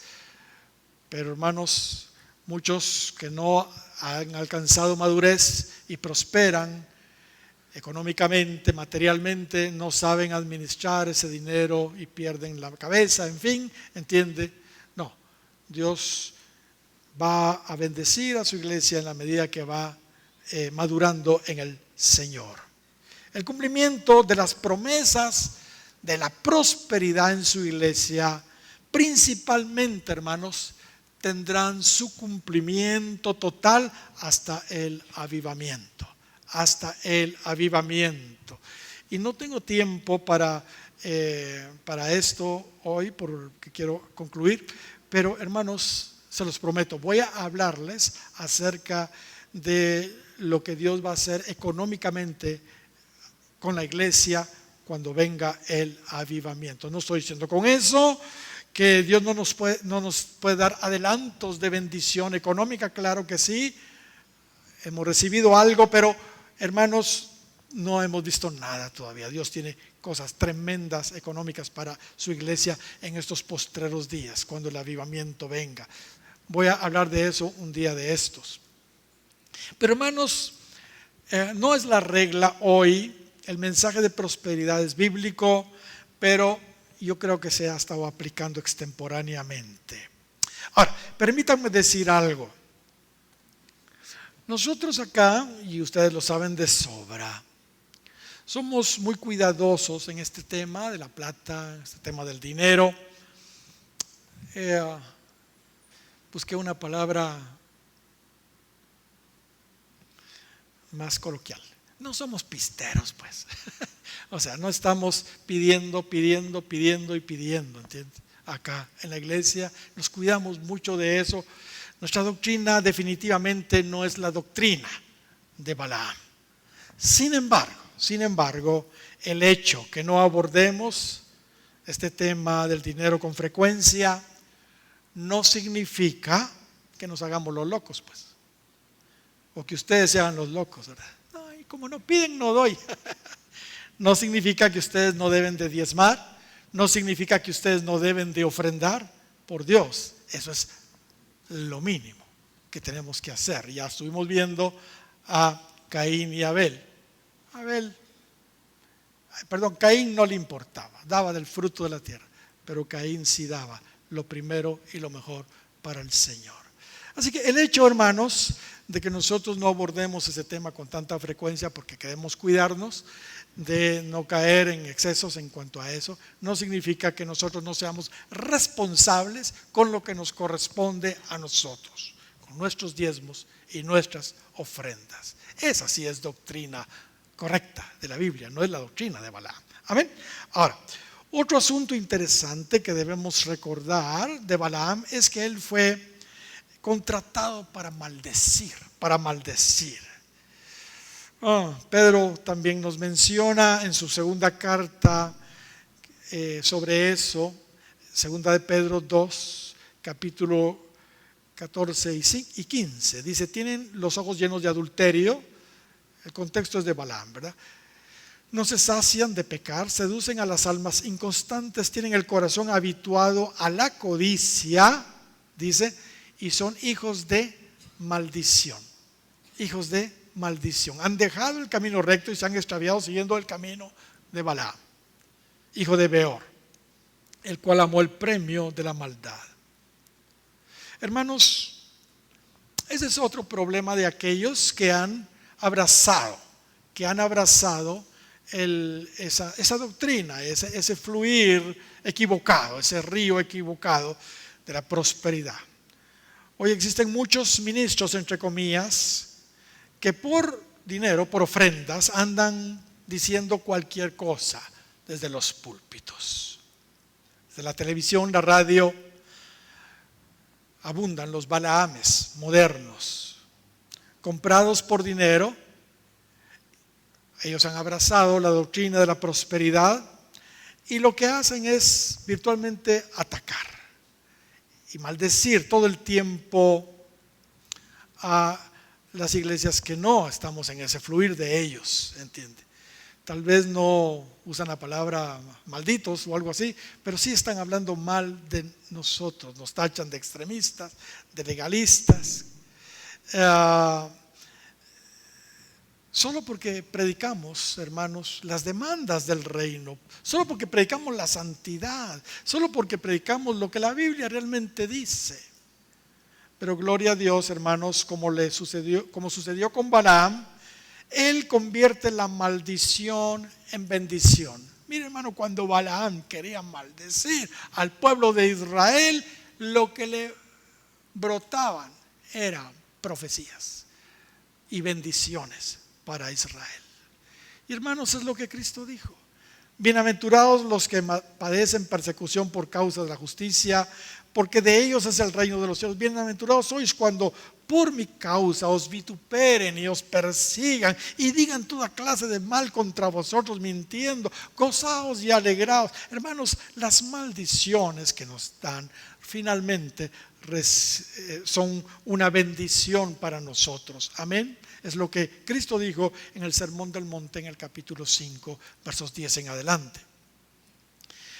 Pero hermanos, muchos que no han alcanzado madurez y prosperan económicamente, materialmente, no saben administrar ese dinero y pierden la cabeza, en fin, ¿entiende? No, Dios va a bendecir a su iglesia en la medida que va madurando en el Señor. El cumplimiento de las promesas de la prosperidad en su iglesia, principalmente, hermanos, tendrán su cumplimiento total hasta el avivamiento. hasta el avivamiento. Y no tengo tiempo para esto hoy, porque quiero concluir, pero hermanos, se los prometo, voy a hablarles acerca de lo que Dios va a hacer económicamente con la iglesia cuando venga el avivamiento. No estoy diciendo con eso que Dios no nos puede dar adelantos de bendición económica, claro que sí, hemos recibido algo, pero hermanos, no hemos visto nada todavía. Dios tiene cosas tremendas económicas para su iglesia en estos postreros días, cuando el avivamiento venga. Voy a hablar de eso un día de estos. Pero hermanos, no es la regla hoy. El mensaje de prosperidad es bíblico, pero yo creo que se ha estado aplicando extemporáneamente. Ahora, permítanme decir algo. Nosotros acá, y ustedes lo saben de sobra, somos muy cuidadosos en este tema de la plata, este tema del dinero. Busqué una palabra más coloquial. No somos pisteros, pues. O sea, no estamos pidiendo, ¿entiendes? Acá en la iglesia nos cuidamos mucho de eso. Nuestra doctrina definitivamente no es la doctrina de Balaam. Sin embargo, el hecho que no abordemos este tema del dinero con frecuencia no significa que nos hagamos los locos, pues. O que ustedes sean los locos, ¿verdad? No, y como no piden, no doy. No significa que ustedes no deben de diezmar, no significa que ustedes no deben de ofrendar por Dios. Eso es lo mínimo que tenemos que hacer. Ya estuvimos viendo a Caín y Abel. Caín no le importaba, daba del fruto de la tierra, pero Caín sí daba lo primero y lo mejor para el Señor. Así que el hecho, hermanos, de que nosotros no abordemos ese tema con tanta frecuencia porque queremos cuidarnos de no caer en excesos en cuanto a eso, no significa que nosotros no seamos responsables con lo que nos corresponde a nosotros, con nuestros diezmos y nuestras ofrendas. Esa sí es doctrina correcta de la Biblia, no es la doctrina de Balaam. Amén. Ahora, otro asunto interesante que debemos recordar de Balaam es que él fue contratado para maldecir. Pedro también nos menciona en su segunda carta sobre eso, segunda de Pedro 2, capítulo 14 y 15. Dice, tienen los ojos llenos de adulterio. El contexto es de Balaam, ¿verdad? No se sacian de pecar, seducen a las almas inconstantes, tienen el corazón habituado a la codicia, dice, y son hijos de maldición. Hijos de maldición. Han dejado el camino recto y se han extraviado siguiendo el camino de Balaam, hijo de Beor, el cual amó el premio de la maldad. Hermanos, ese es otro problema de aquellos que han abrazado esa doctrina, ese fluir equivocado, ese río equivocado de la prosperidad. Hoy existen muchos ministros, entre comillas, que por dinero, por ofrendas, andan diciendo cualquier cosa desde los púlpitos. Desde la televisión, la radio, abundan los balaames modernos, comprados por dinero. Ellos han abrazado la doctrina de la prosperidad y lo que hacen es virtualmente atacar y maldecir todo el tiempo a las iglesias que no estamos en ese fluir de ellos, ¿entiende? Tal vez no usan la palabra malditos o algo así, pero sí están hablando mal de nosotros, nos tachan de extremistas, de legalistas. Solo porque predicamos, hermanos, las demandas del reino, solo porque predicamos la santidad, solo porque predicamos lo que la Biblia realmente dice. Pero gloria a Dios, hermanos, como sucedió con Balaam, él convierte la maldición en bendición. Mire, hermano, cuando Balaam quería maldecir al pueblo de Israel, lo que le brotaban eran profecías y bendiciones para Israel. Y hermanos, es lo que Cristo dijo. Bienaventurados los que padecen persecución por causa de la justicia, porque de ellos es el reino de los cielos. Bienaventurados sois cuando por mi causa os vituperen y os persigan y digan toda clase de mal contra vosotros mintiendo. Gozaos y alegraos. Hermanos, las maldiciones que nos dan finalmente son una bendición para nosotros. Amén. Es lo que Cristo dijo en el Sermón del Monte en el capítulo 5, versos 10 en adelante.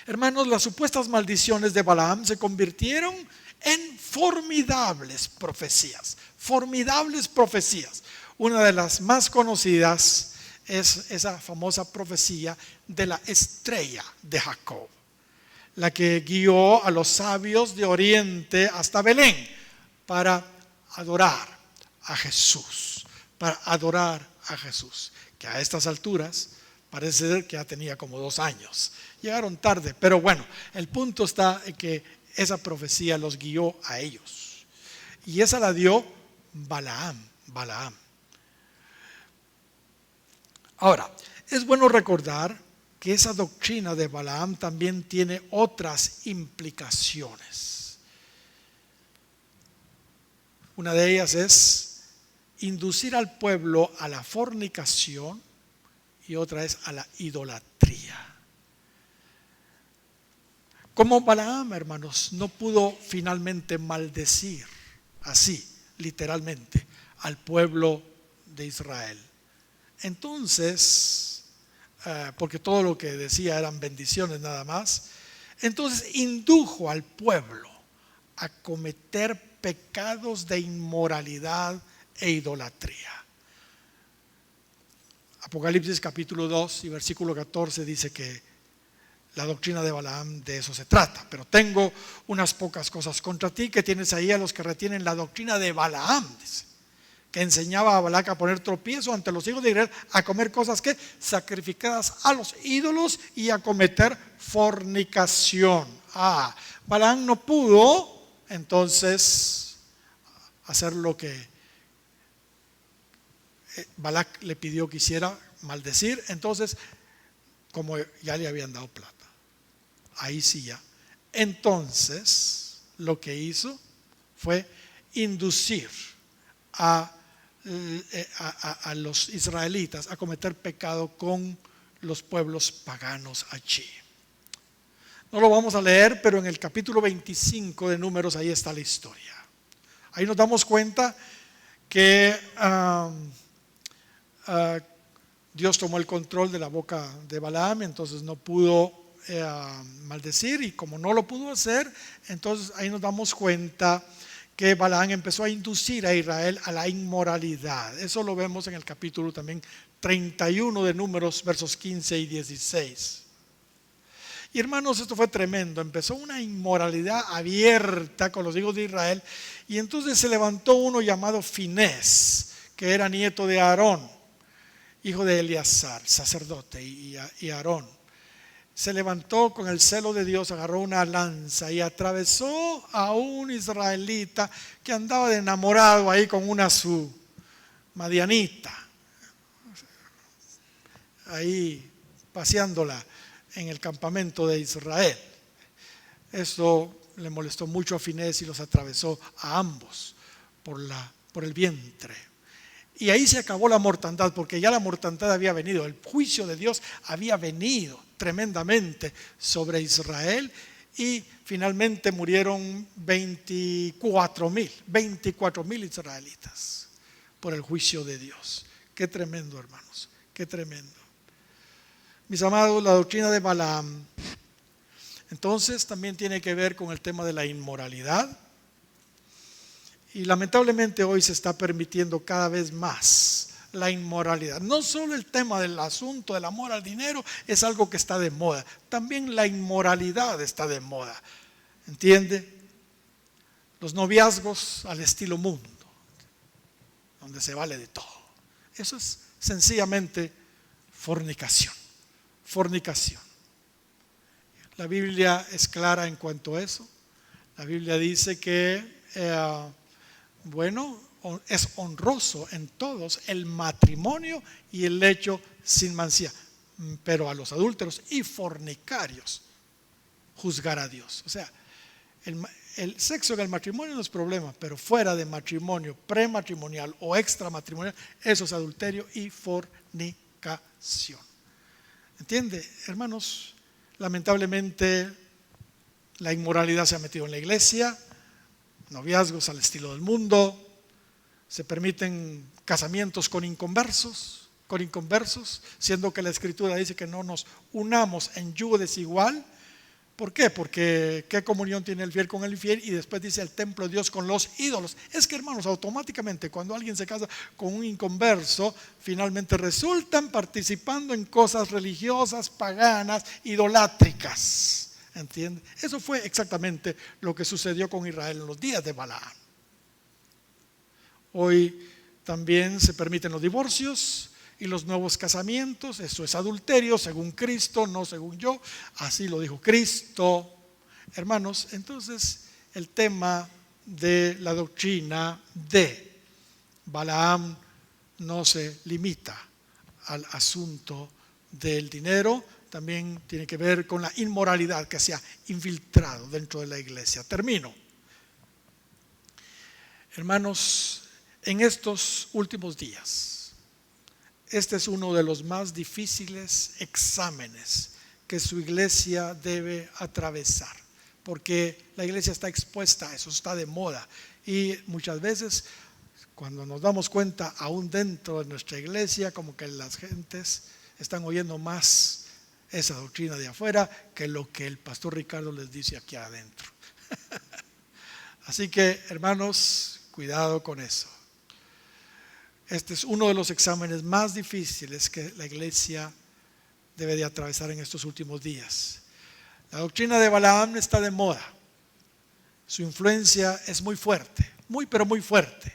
Hermanos, las supuestas maldiciones de Balaam se convirtieron en formidables profecías. Formidables profecías. Una de las más conocidas es esa famosa profecía de la estrella de Jacob, la que guió a los sabios de Oriente hasta Belén para adorar a Jesús. Para adorar a Jesús, que a estas alturas parece ser que ya tenía como 2 años. Llegaron tarde, pero bueno, el punto está en que esa profecía los guió a ellos. Y esa la dio Balaam. Ahora, es bueno recordar que esa doctrina de Balaam también tiene otras implicaciones. Una de ellas es inducir al pueblo a la fornicación y otra es a la idolatría. Como Balaam, hermanos, no pudo finalmente maldecir así, literalmente, al pueblo de Israel. Entonces, porque todo lo que decía eran bendiciones nada más, entonces indujo al pueblo a cometer pecados de inmoralidad e idolatría. Apocalipsis capítulo 2 y versículo 14 dice que la doctrina de Balaam de eso se trata. Pero tengo unas pocas cosas contra ti, que tienes ahí a los que retienen la doctrina de Balaam, dice, que enseñaba a Balac a poner tropiezo ante los hijos de Israel, a comer cosas que sacrificadas a los ídolos y a cometer fornicación. Balaam no pudo entonces hacer lo que Balac le pidió que hiciera, maldecir. Entonces, como ya le habían dado plata, ahí sí ya. Entonces, lo que hizo fue inducir a los israelitas a cometer pecado con los pueblos paganos allí. No lo vamos a leer, pero en el capítulo 25 de Números ahí está la historia. Ahí nos damos cuenta que Dios tomó el control de la boca de Balaam, entonces no pudo maldecir, y como no lo pudo hacer, entonces ahí nos damos cuenta que Balaam empezó a inducir a Israel a la inmoralidad. Eso lo vemos en el capítulo también 31 de Números, versos 15 y 16. Y hermanos, esto fue tremendo. Empezó una inmoralidad abierta con los hijos de Israel, y entonces se levantó uno llamado Finés, que era nieto de Aarón, hijo de Eleazar, sacerdote, y Aarón. Se levantó con el celo de Dios, agarró una lanza y atravesó a un israelita que andaba de enamorado ahí con una su madianita, ahí paseándola en el campamento de Israel. Esto le molestó mucho a Finés y los atravesó a ambos por el vientre. Y ahí se acabó la mortandad, porque ya la mortandad había venido, el juicio de Dios había venido tremendamente sobre Israel, y finalmente murieron 24,000 israelitas por el juicio de Dios. Qué tremendo, hermanos, qué tremendo. Mis amados, la doctrina de Balaam entonces también tiene que ver con el tema de la inmoralidad. Y lamentablemente hoy se está permitiendo cada vez más la inmoralidad. No solo el tema del asunto del amor al dinero es algo que está de moda, también la inmoralidad está de moda. ¿Entiende? Los noviazgos al estilo mundo, donde se vale de todo. Eso es sencillamente fornicación. Fornicación. La Biblia es clara en cuanto a eso. La Biblia dice que es honroso en todos el matrimonio y el lecho sin mancilla, pero a los adúlteros y fornicarios juzgará a Dios. O sea, el sexo en el matrimonio no es problema, pero fuera de matrimonio, prematrimonial o extramatrimonial, eso es adulterio y fornicación. ¿Entiende, hermanos? Lamentablemente la inmoralidad se ha metido en la iglesia, noviazgos al estilo del mundo, se permiten casamientos con inconversos, siendo que la Escritura dice que no nos unamos en yugo desigual. ¿Por qué? Porque ¿qué comunión tiene el fiel con el infiel? Y después dice el templo de Dios con los ídolos. Es que, hermanos, automáticamente cuando alguien se casa con un inconverso, finalmente resultan participando en cosas religiosas, paganas, idolátricas. ¿Entiende? Eso fue exactamente lo que sucedió con Israel en los días de Balaam. Hoy también se permiten los divorcios y los nuevos casamientos. Eso es adulterio según Cristo, no según yo. Así lo dijo Cristo. Hermanos, entonces el tema de la doctrina de Balaam no se limita al asunto del dinero, también tiene que ver con la inmoralidad que se ha infiltrado dentro de la iglesia. Termino. Hermanos, en estos últimos días, este es uno de los más difíciles exámenes que su iglesia debe atravesar, porque la iglesia está expuesta a eso, está de moda, y muchas veces cuando nos damos cuenta, aún dentro de nuestra iglesia, como que las gentes están oyendo más esa doctrina de afuera que lo que el pastor Ricardo les dice aquí adentro. Así que, hermanos, cuidado con eso. Este es uno de los exámenes más difíciles que la iglesia debe de atravesar en estos últimos días. La doctrina de Balaam está de moda. Su influencia es muy fuerte, pero muy fuerte.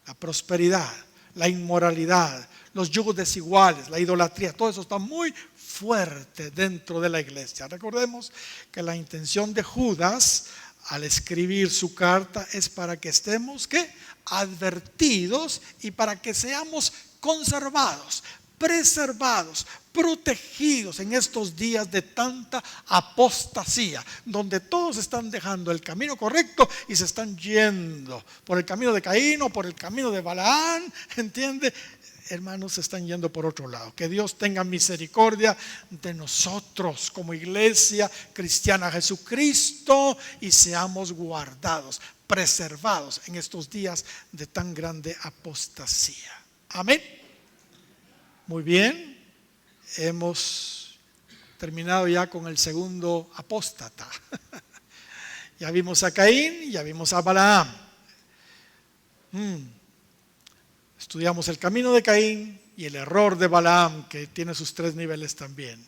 La prosperidad, la inmoralidad, los yugos desiguales, la idolatría, todo eso está muy fuerte dentro de la iglesia. Recordemos que la intención de Judas al escribir su carta es para que estemos advertidos y para que seamos conservados, preservados, protegidos en estos días de tanta apostasía, donde todos están dejando el camino correcto y se están yendo por el camino de Caín o por el camino de Balaam, ¿entiende? Hermanos, se están yendo por otro lado. Que Dios tenga misericordia de nosotros como iglesia cristiana de Jesucristo y seamos guardados, preservados en estos días de tan grande apostasía. Amén. Muy bien, hemos terminado ya con el segundo apóstata. Ya vimos a Caín, ya vimos a Balaam. Estudiamos el camino de Caín y el error de Balaam, que tiene sus 3 niveles también.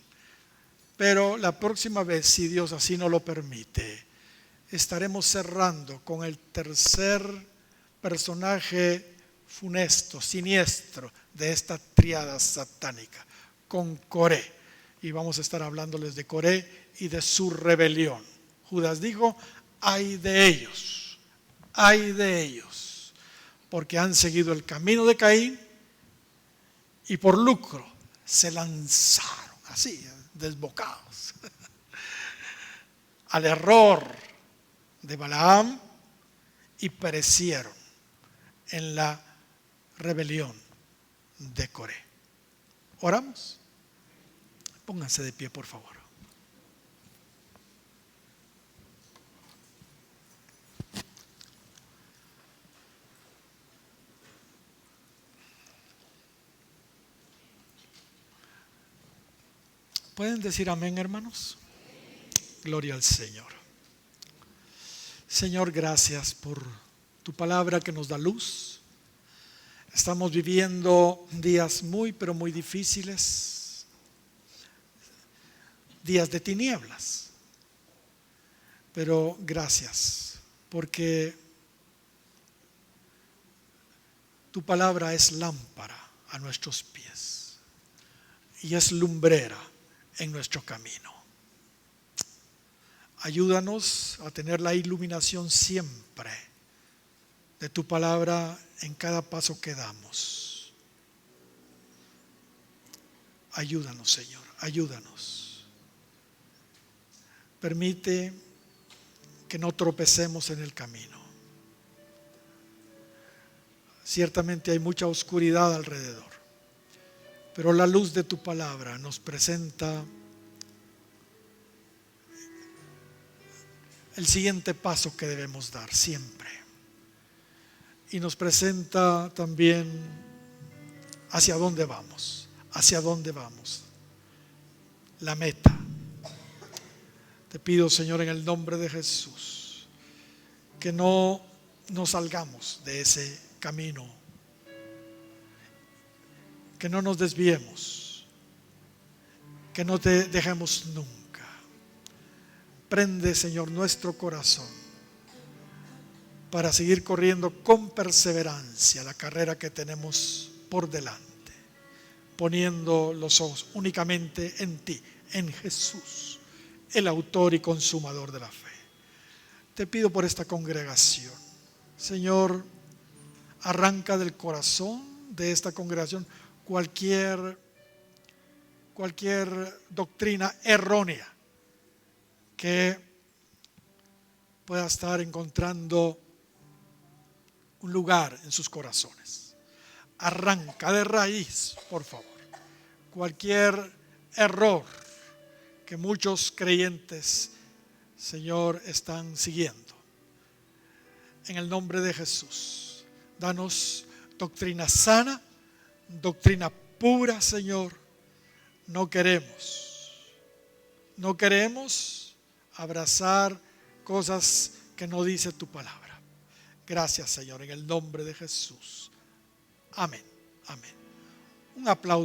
Pero la próxima vez, si Dios así nos lo permite, estaremos cerrando con el tercer personaje funesto, siniestro de esta tríada satánica, con Coré. Y vamos a estar hablándoles de Coré y de su rebelión. Judas dijo: ay de ellos, porque han seguido el camino de Caín y por lucro se lanzaron así, desbocados, al error de Balaam y perecieron en la rebelión de Coré. ¿Oramos? Pónganse de pie, por favor. ¿Pueden decir amén, hermanos? Gloria al Señor. Señor, gracias por tu palabra que nos da luz. Estamos viviendo días pero muy difíciles, días de tinieblas. Pero gracias, porque tu palabra es lámpara a nuestros pies y es lumbrera en nuestro camino. Ayúdanos a tener la iluminación siempre de tu palabra en cada paso que damos. Ayúdanos, Señor, ayúdanos. Permite que no tropecemos en el camino. Ciertamente hay mucha oscuridad alrededor, pero la luz de tu palabra nos presenta el siguiente paso que debemos dar siempre. Y nos presenta también hacia dónde vamos, la meta. Te pido, Señor, en el nombre de Jesús, que no nos salgamos de ese camino, que no nos desviemos, que no te dejemos nunca. Prende, Señor, nuestro corazón para seguir corriendo con perseverancia la carrera que tenemos por delante, poniendo los ojos únicamente en ti, en Jesús, el autor y consumador de la fe. Te pido por esta congregación, Señor, arranca del corazón de esta congregación cualquier doctrina errónea que pueda estar encontrando un lugar en sus corazones. Arranca de raíz, por favor, cualquier error que muchos creyentes, Señor, están siguiendo. En el nombre de Jesús, danos doctrina sana, doctrina pura, Señor. No queremos abrazar cosas que no dice tu palabra. Gracias, Señor, en el nombre de Jesús. Amén. Amén. Un aplauso.